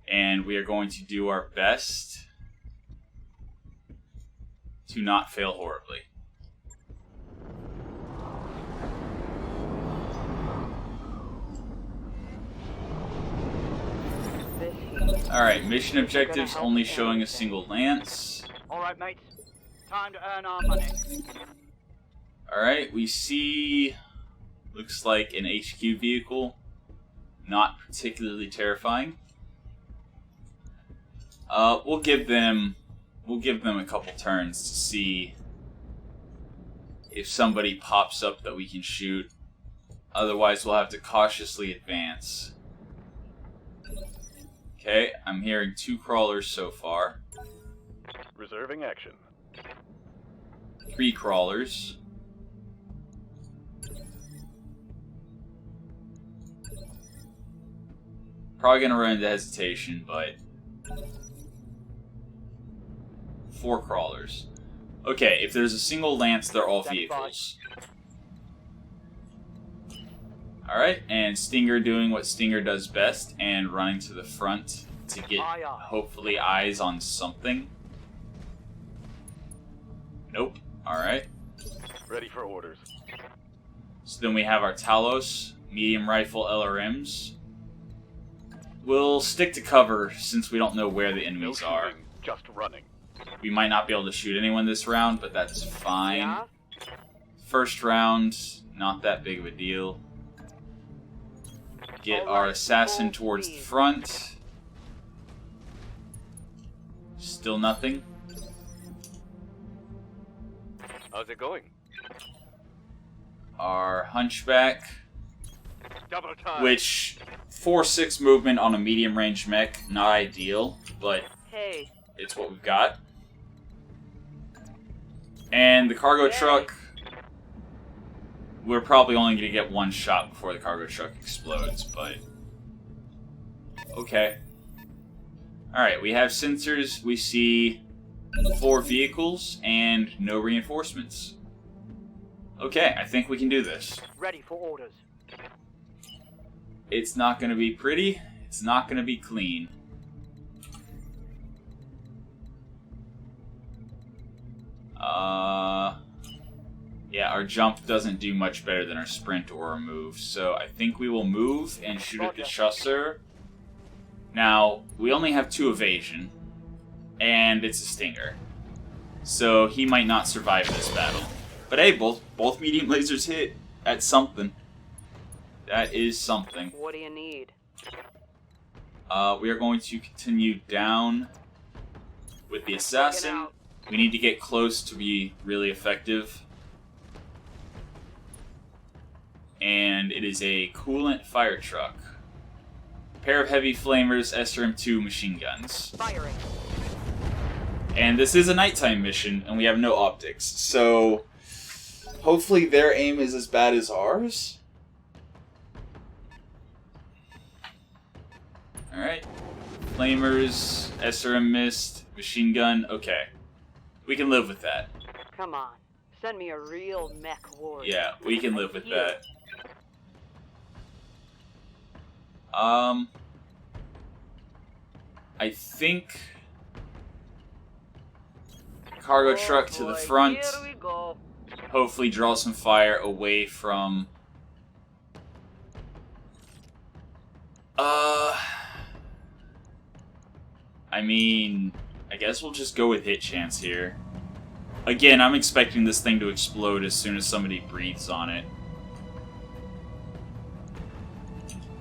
And we are going to do our best to not fail horribly. Alright, mission objectives only showing a single lance. Alright, mates. Time to earn our money. Alright, we see, looks like an HQ vehicle. Not particularly terrifying. We'll give them a couple turns to see if somebody pops up that we can shoot. Otherwise, we'll have to cautiously advance. Okay, I'm hearing 2 crawlers so far. Reserving action. 3 crawlers. Probably gonna run into hesitation, but 4 crawlers. Okay, if there's a single lance, they're all vehicles. Alright, and Stinger doing what Stinger does best, and running to the front to get, hopefully, eyes on something. Nope. Alright. Ready for orders. So then we have our Talos, medium rifle LRMs. We'll stick to cover since we don't know where the No enemies are. shooting, just running. We might not be able to shoot anyone this round, but that's fine. Yeah? First round, not that big of a deal. Get All our right, assassin full towards the speed. front. Still nothing. How's it going? Our hunchback, Double time. which 4-6 movement on a medium range mech, not ideal, but Hey, it's what we've got. And the cargo truck, we're probably only going to get one shot before the cargo truck explodes, but okay. Alright, we have sensors, we see 4 vehicles, and no reinforcements. Okay, I think we can do this. ready for orders. It's not going to be pretty, it's not going to be clean. Yeah, our jump doesn't do much better than our sprint or our move, so I think we will move and shoot at the chasseur. Now, we only have 2 evasion, and it's a stinger, so he might not survive this battle. But hey, both medium lasers hit at something. That is something. What do you need? We are going to continue down with the assassin. out. We need to get close to be really effective. And it is a coolant fire truck. Pair of heavy flamers, SRM-2 machine guns. Firing. And this is a nighttime mission, and we have no optics. So, hopefully their aim is as bad as ours. Alright. Flamers, SRM mist, machine gun. Okay. We can live with that. Come on. Send me a real mech warrior. Yeah, we can live with that. I think cargo truck to the boy, front. Here we go. Hopefully draw some fire away from I mean, I guess we'll just go with hit chance here. Again, I'm expecting this thing to explode as soon as somebody breathes on it.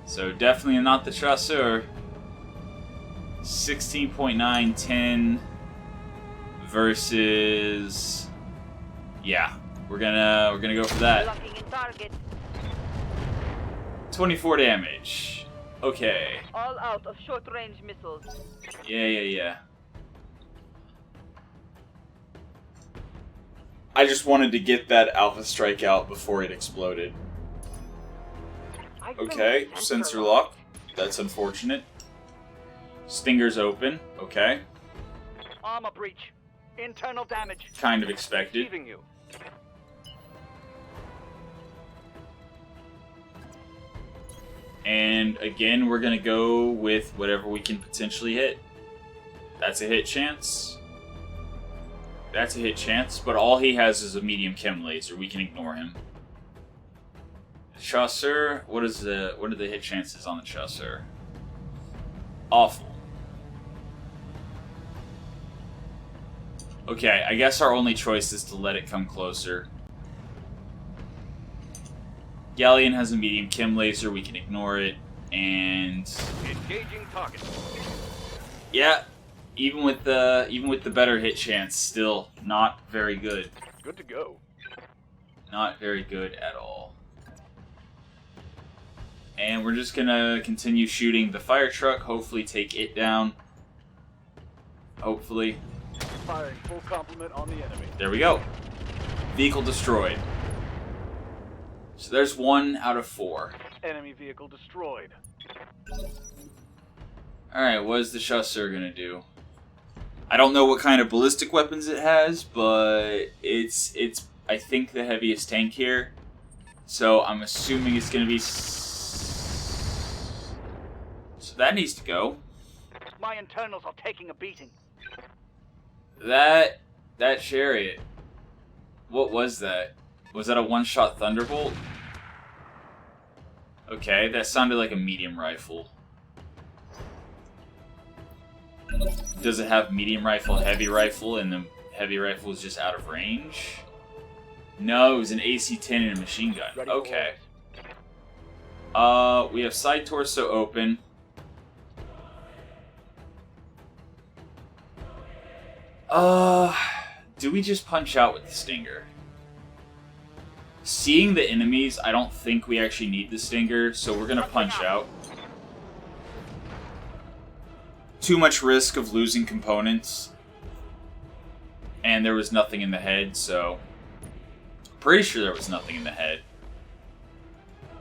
So definitely not the chasseur. 16.9, 10 versus... Yeah, we're gonna go for that. Locking in target. 24 damage. Okay. All out of short range missiles. Yeah. I just wanted to get that alpha strike out before it exploded. Okay, sensor lock. That's unfortunate. Stinger's open. Okay. Armor breach. Internal damage. Kind of expected. Leaving you. And again, we're gonna go with whatever we can potentially hit. That's a hit chance. That's a hit chance, but all he has is a medium chem laser. We can ignore him. Chasseur, what are the hit chances on the chasseur? Awful. Okay, I guess our only choice is to let it come closer. Galleon has a medium chem laser, we can ignore it, and Engaging target. yeah, even with the better hit chance, still not very good. Good to go. Not very good at all. And we're just gonna continue shooting the fire truck, hopefully take it down. Hopefully. Firing full complement on the enemy. There we go. Vehicle destroyed. So there's 1 out of 4. Enemy vehicle destroyed. Alright, what is the chasseur gonna do? I don't know what kind of ballistic weapons it has, but it's I think the heaviest tank here. So I'm assuming it's gonna be... So that needs to go. My internals are taking a beating. That chariot. What was that? Was that a one-shot thunderbolt? Okay, that sounded like a medium rifle. Does it have medium rifle, heavy rifle, and the heavy rifle is just out of range? No, it was an AC-10 and a machine gun. Ready for Okay. orders. We have side torso open. Do we just punch out with the stinger? Seeing the enemies, I don't think we actually need the stinger, so we're gonna punch out. Too much risk of losing components. And there was nothing in the head, so... Pretty sure there was nothing in the head.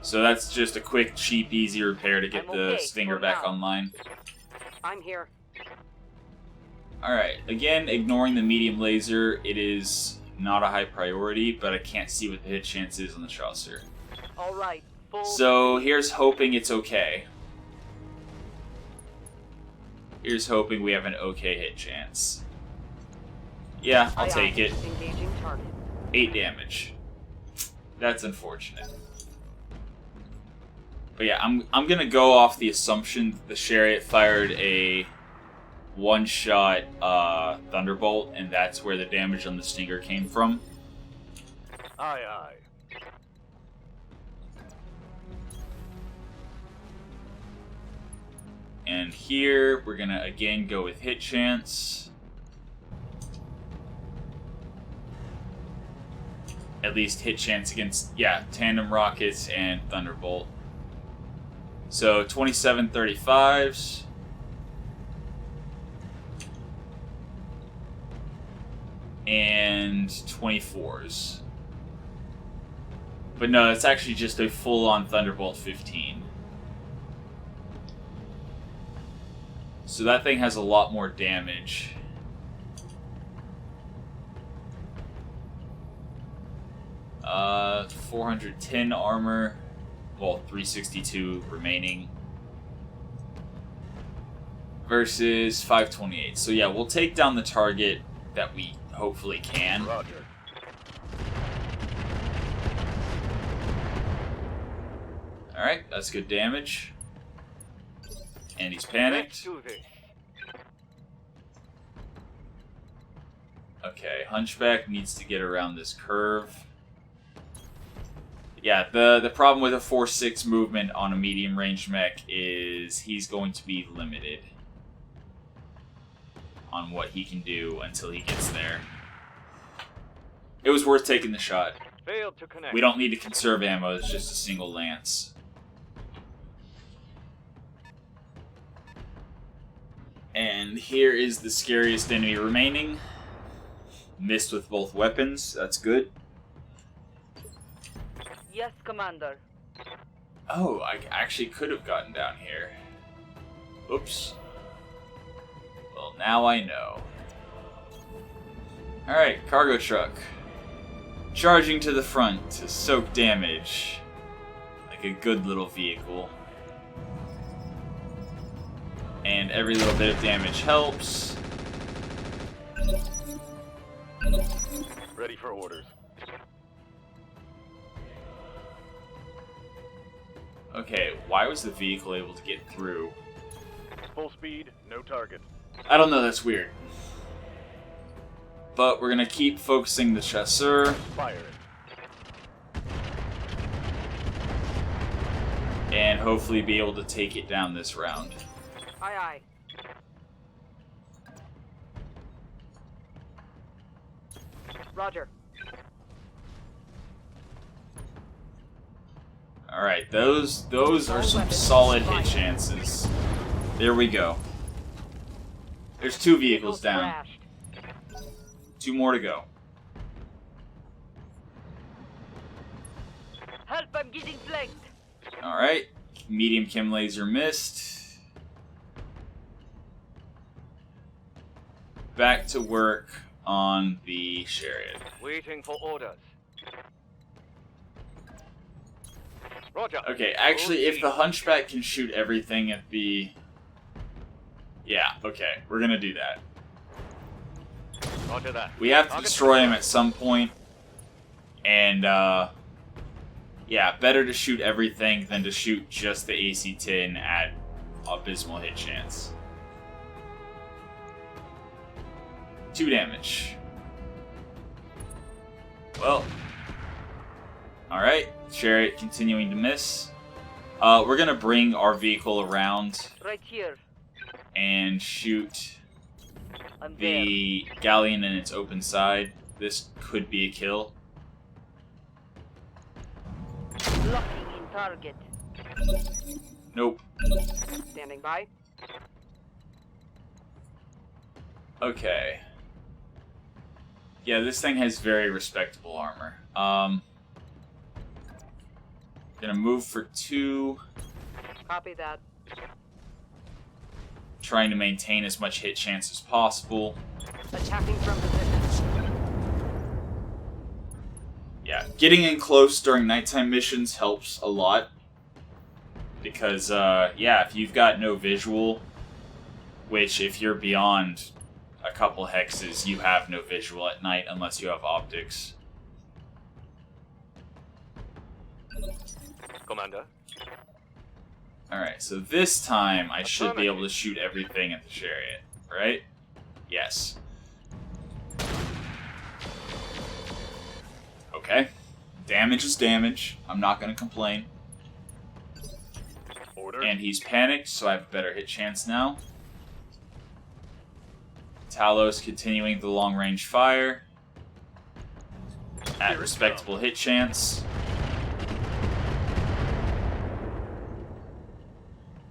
So that's just a quick, cheap, easy repair to get I'm the okay stinger for back now. online. I'm here. Alright, again, ignoring the medium laser, it is not a high priority, but I can't see what the hit chance is on the Chaucer. All right. Full So here's hoping it's okay. Here's hoping we have an okay hit chance. Yeah, I'll Aye, take aye. it. Engaging target. 8 damage. That's unfortunate. But yeah, I'm gonna go off the assumption that the Chariot fired a one-shot Thunderbolt, and that's where the damage on the Stinger came from. Aye, aye. And here, we're gonna again go with hit chance. At least hit chance against, yeah, tandem rockets and Thunderbolt. So 27 35s. And 24s. But no, it's actually just a full-on Thunderbolt 15. So that thing has a lot more damage. Uh, 410 armor. Well, 362 remaining. Versus 528. So yeah, we'll take down the target that we hopefully can. Roger. Alright, that's good damage. And he's panicked. Let's do this. Okay, Hunchback needs to get around this curve. Yeah, the problem with a 4-6 movement on a medium range mech is he's going to be limited on what he can do until he gets there. It was worth taking the shot. Failed to connect. We don't need to conserve ammo, it's just a single lance. And here is the scariest enemy remaining. Missed with both weapons, that's good. Yes, Commander. Oh, I actually could have gotten down here. Oops. Well, now I know. Alright, cargo truck. Charging to the front to soak damage. Like a good little vehicle. And every little bit of damage helps. Ready for orders. Okay, why was the vehicle able to get through? Full speed, no target. I don't know, that's weird. But we're gonna keep focusing the chasseur. Fire it. And hopefully be able to take it down this round. Aye, aye. Roger. Alright, those are some solid hit chances. There we go. There's 2 vehicles down. Crashed. 2 more to go. Help, I'm getting flanked. Alright. Medium chem laser missed. Back to work on the Chariot. Waiting for orders. Roger. Okay, actually, if the Hunchback can shoot everything at the... Yeah, okay, we're gonna do that. Roger that. We have to Target destroy him destroyed. at some point, and Yeah, better to shoot everything than to shoot just the AC-10 at abysmal hit chance. 2 damage. Well. Alright, Chariot continuing to miss. We're gonna bring our vehicle around Right here. and shoot I'm the galleon in its open side. This could be a kill. there. Locking in target. Nope. Standing by. Okay. Yeah, this thing has very respectable armor. Gonna move for 2. Copy that. Trying to maintain as much hit chance as possible. Attacking from position. Yeah, getting in close during nighttime missions helps a lot. Because, yeah, if you've got no visual, which if you're beyond a couple hexes, you have no visual at night unless you have optics. Commander. Alright, so this time I should be able to shoot everything at the chariot, right? Yes. Okay. Damage is damage. I'm not going to complain. Order. And he's panicked, so I have a better hit chance now. Talos continuing the long-range fire. At respectable hit chance.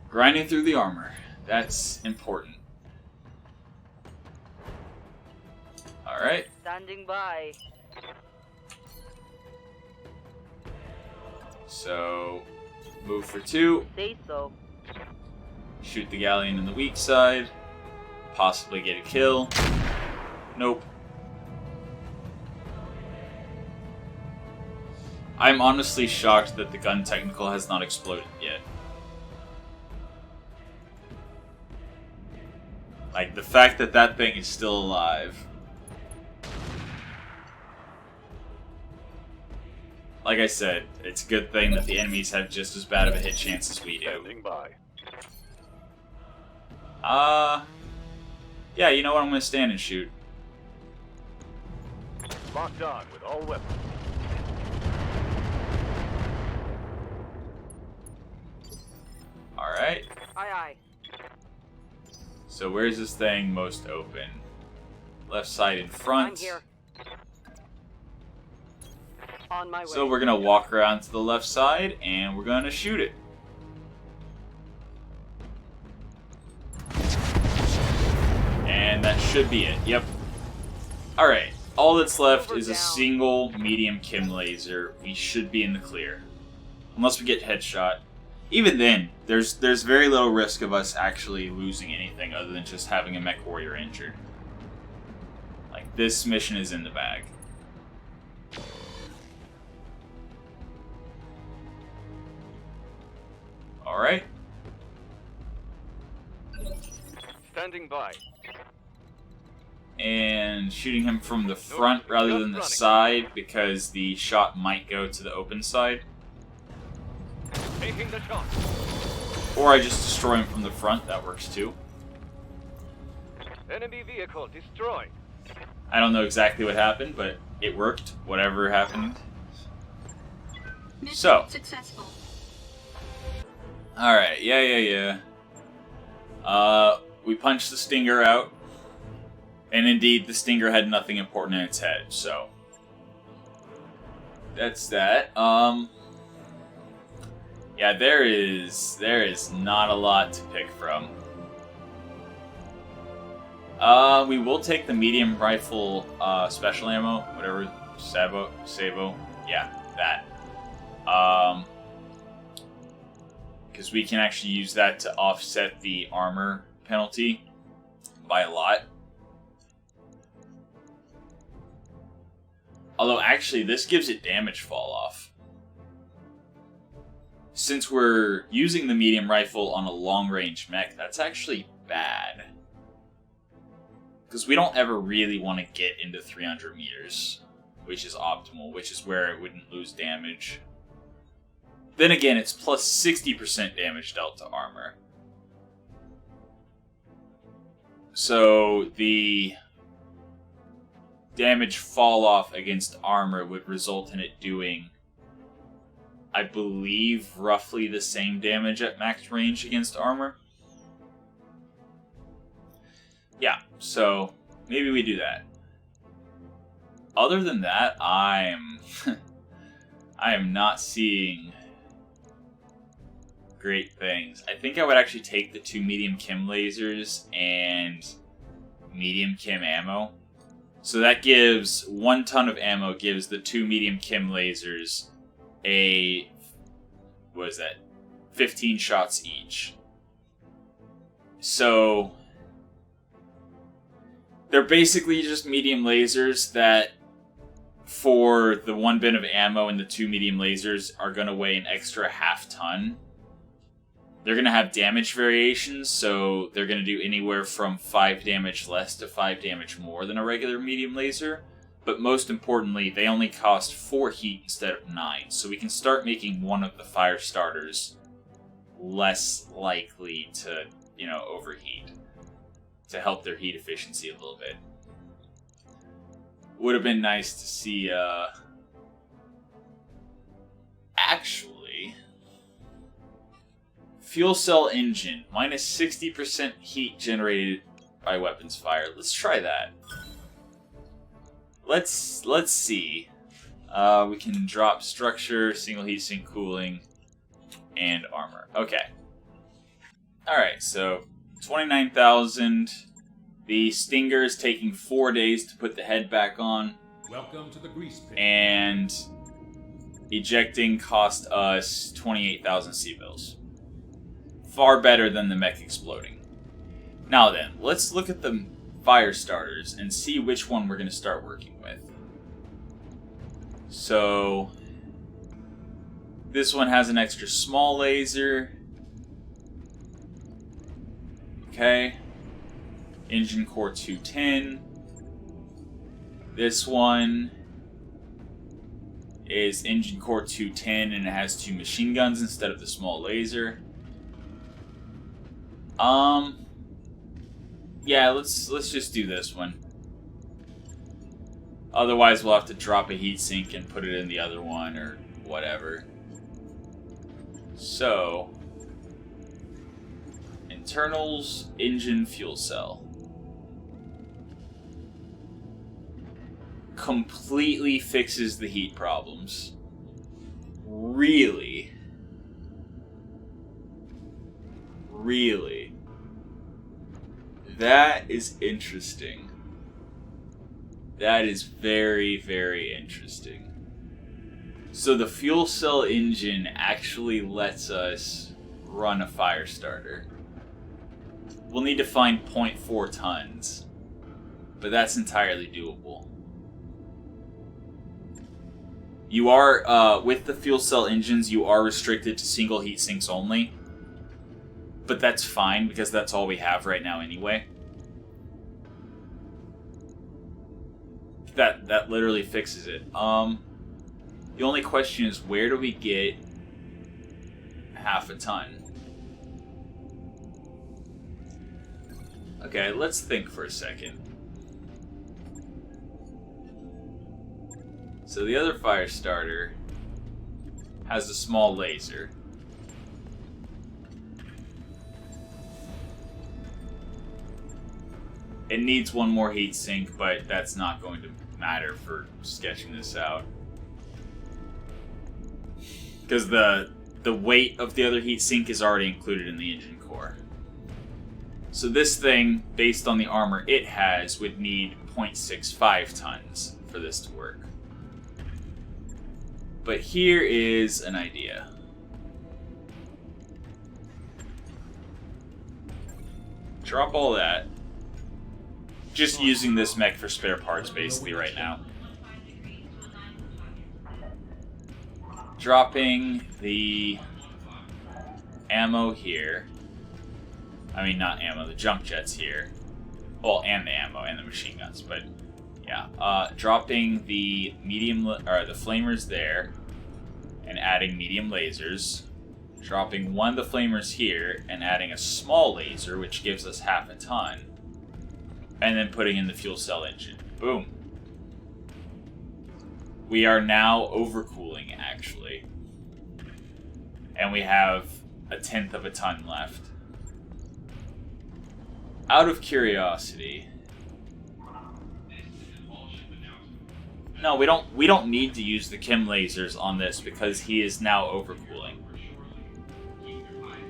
Grinding through the armor. That's important. Alright. Standing by. So, move for 2. Say so. Shoot the galleon in the weak side. Possibly get a kill. Nope. I'm honestly shocked that the gun technical has not exploded yet. Like, the fact that that thing is still alive. Like I said, it's a good thing that the enemies have just as bad of a hit chance as we do. Standing by. Yeah, you know what? I'm gonna stand and shoot. Locked on with all weapons. Alright. Aye aye. So where's this thing most open? Left side in front. I'm here. On my way. So we're gonna walk around to the left side and we're gonna shoot it. And that should be it. Yep. Alright. All that's left is a single medium Kim laser. We should be in the clear. Unless we get headshot. Even then, there's very little risk of us actually losing anything other than just having a Mechwarrior injured. Like, this mission is in the bag. Alright. Standing by. And shooting him from the front rather than the side because the shot might go to the open side. Taking the shot. Or I just destroy him from the front, that works too. Enemy vehicle destroyed. I don't know exactly what happened, but it worked, whatever happened. Mission So. successful. Alright, yeah. We punched the Stinger out. And indeed, the Stinger had nothing important in its head, so. That's that. Yeah, there is not a lot to pick from. We will take the medium rifle special ammo, whatever, Sabo, yeah, that. Because we can actually use that to offset the armor penalty by a lot. Although, actually, this gives it damage fall off. Since we're using the medium rifle on a long-range mech, that's actually bad. Because we don't ever really want to get into 300 meters, which is optimal, which is where it wouldn't lose damage. Then again, it's plus 60% damage dealt to armor. So the damage fall off against armor would result in it doing, I believe, roughly the same damage at max range against armor. Yeah, so maybe we do that. Other than that, I am not seeing great things. I think I would actually take the 2 medium chem lasers and medium chem ammo. So that gives 1 ton of ammo, gives the 2 medium chem lasers a, what is that, 15 shots each. So they're basically just medium lasers that, for the 1 bin of ammo and the 2 medium lasers, are going to weigh an extra half ton. They're going to have damage variations, so they're going to do anywhere from 5 damage less to 5 damage more than a regular medium laser. But most importantly, they only cost 4 heat instead of 9, so we can start making one of the fire starters less likely to, overheat, to help their heat efficiency a little bit. Would have been nice to see, actually, fuel cell engine, minus 60% heat generated by weapons fire. Let's try that. Let's see. We can drop structure, single heat sink cooling, and armor. Okay. Alright, so 29,000. The Stinger is taking 4 days to put the head back on. Welcome to the grease pit. And ejecting cost us 28,000 C-bills. Far better than the mech exploding. Now then, let's look at the fire starters and see which one we're going to start working with. So, this one has an extra small laser. Okay. Engine core 210. This one is engine core 210 and it has 2 machine guns instead of the small laser. Yeah, let's just do this one. Otherwise, we'll have to drop a heatsink and put it in the other one or whatever. So, internals, engine, fuel cell. Completely fixes the heat problems. Really? Really? That is interesting. That is very, very interesting. So the fuel cell engine actually lets us run a fire starter. We'll need to find 0.4 tons, but that's entirely doable. You are, with the fuel cell engines, you are restricted to single heat sinks only. But that's fine, because that's all we have right now anyway. That literally fixes it. The only question is, where do we get half a ton? Okay, let's think for a second. So the other fire starter has a small laser. It needs one more heatsink, but that's not going to matter for sketching this out. Because the weight of the other heatsink is already included in the engine core. So this thing, based on the armor it has, would need 0.65 tons for this to work. But here is an idea. Drop all that. Just using this mech for spare parts basically right now. Dropping the ammo here. I mean, not ammo, the junk jets here. Well, and the ammo and the machine guns, but yeah. Dropping the medium, or the flamers there. and adding medium lasers, dropping one of the flamers here and adding a small laser, which gives us half a ton, and then putting in the fuel cell engine. Boom. We are now overcooling, actually. And we have 1/10 of a ton left. Out of curiosity... No, we don't need to use the chem lasers on this because he is now overcooling.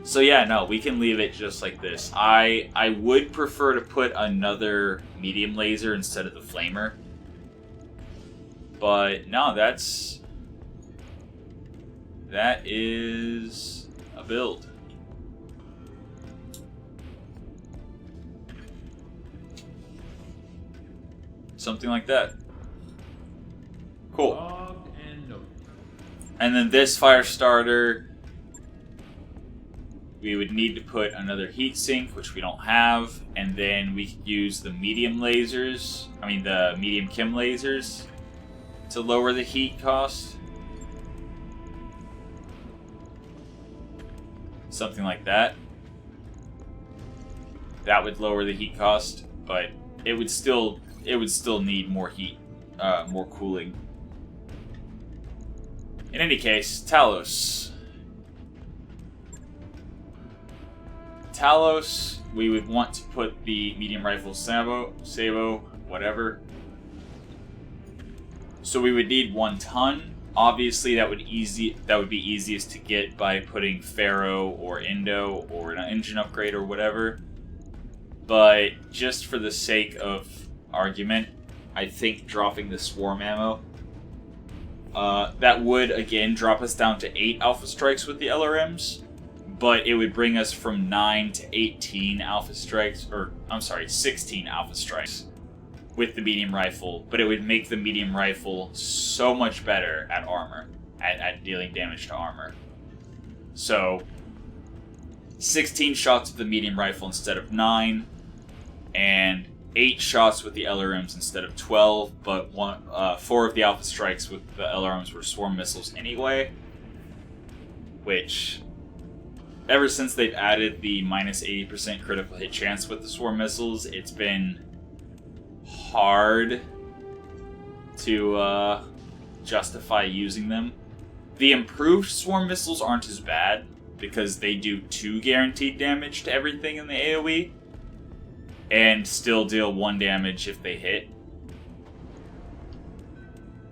So yeah, no, we can leave it just like this. I would prefer to put another medium laser instead of the flamer. But no, that is a build. Something like that. Cool. Logged and noted. And then this fire starter, we would need to put another heatsink, which we don't have, and then we could use the medium lasers, the medium chem lasers, to lower the heat cost. Something like that. That would lower the heat cost, but it would still need more heat, more cooling. In any case, Talos. Talos, we would want to put the medium rifle Sabo, whatever. So we would need 1 ton. Obviously, that would be easiest to get by putting Ferro or Indo or an engine upgrade or whatever. But just for the sake of argument, I think dropping the swarm ammo. That would, again, drop us down to 8 Alpha Strikes with the LRMs, but it would bring us from 9 to 18 Alpha Strikes, 16 Alpha Strikes with the medium rifle, but it would make the medium rifle so much better at armor, at dealing damage to armor. So, 16 shots with the medium rifle instead of 9, and 8 shots with the LRMs instead of 12, but 4 of the Alpha Strikes with the LRMs were swarm missiles anyway, which, ever since they've added the minus 80% critical hit chance with the swarm missiles, it's been hard to justify using them. The improved swarm missiles aren't as bad, because they do 2 guaranteed damage to everything in the AoE, and still deal 1 damage if they hit,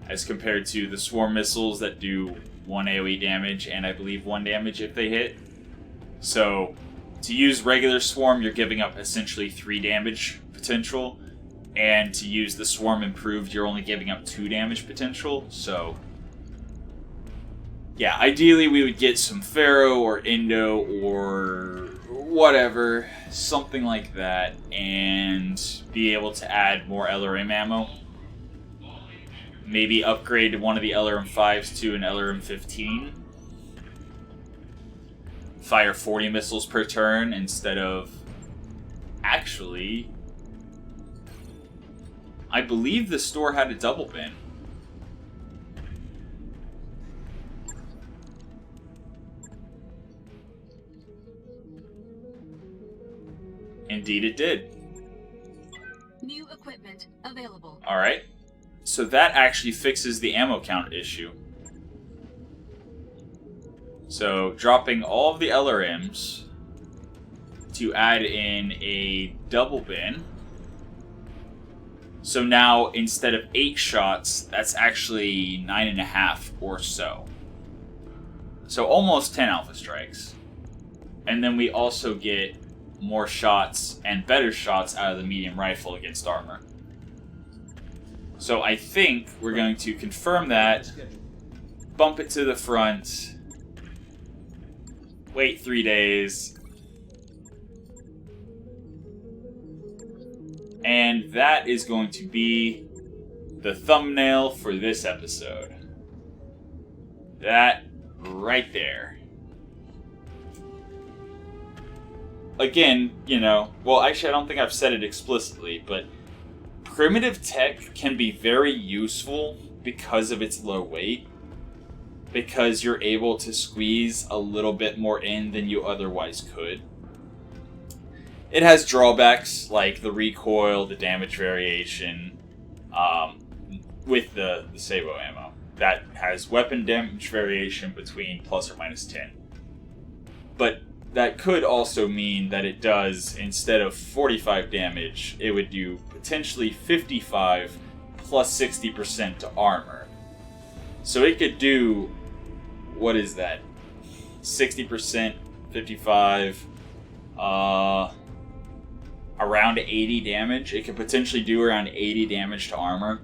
as compared to the swarm missiles that do 1 AoE damage and I believe 1 damage if they hit. So to use regular swarm, you're giving up essentially 3 damage potential, and to use the swarm improved, you're only giving up 2 damage potential. So yeah, ideally we would get some Ferro or Indo or whatever, something like that, and be able to add more LRM ammo. Maybe upgrade one of the LRM-5s to an LRM-15. Fire 40 missiles per turn instead of... Actually, I believe the store had a double bin. Indeed it did. New equipment available. Alright. So that actually fixes the ammo count issue. So dropping all of the LRMs to add in a double bin. So now instead of 8 shots, that's actually 9.5 or so. So almost 10 Alpha Strikes. And then we also get more shots and better shots out of the medium rifle against armor. So I think we're going to confirm that, bump it to the front, wait 3 days, and that is going to be the thumbnail for this episode. That right there. Again, well, actually I don't think I've said it explicitly, but primitive tech can be very useful because of its low weight. because you're able to squeeze a little bit more in than you otherwise could. It has drawbacks like the recoil, the damage variation, with the Sabo ammo. That has weapon damage variation between plus or minus 10. But that could also mean that it does, instead of 45 damage, it would do potentially 55 plus 60% to armor. So it could do, what is that? 60%, 55, around 80 damage. It could potentially do around 80 damage to armor.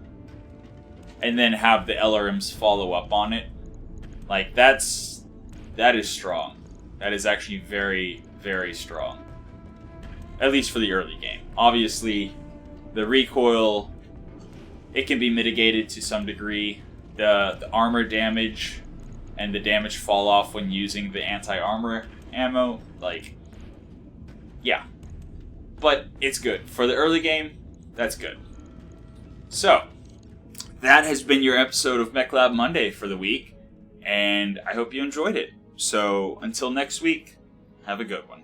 And then have the LRMs follow up on it. Like, that is strong. That is actually very, very strong. At least for the early game. Obviously, the recoil, it can be mitigated to some degree. The armor damage and the damage fall off when using the anti-armor ammo, like, yeah. But it's good. For the early game, that's good. So, that has been your episode of Mech Lab Monday for the week, and I hope you enjoyed it. So, until next week, have a good one.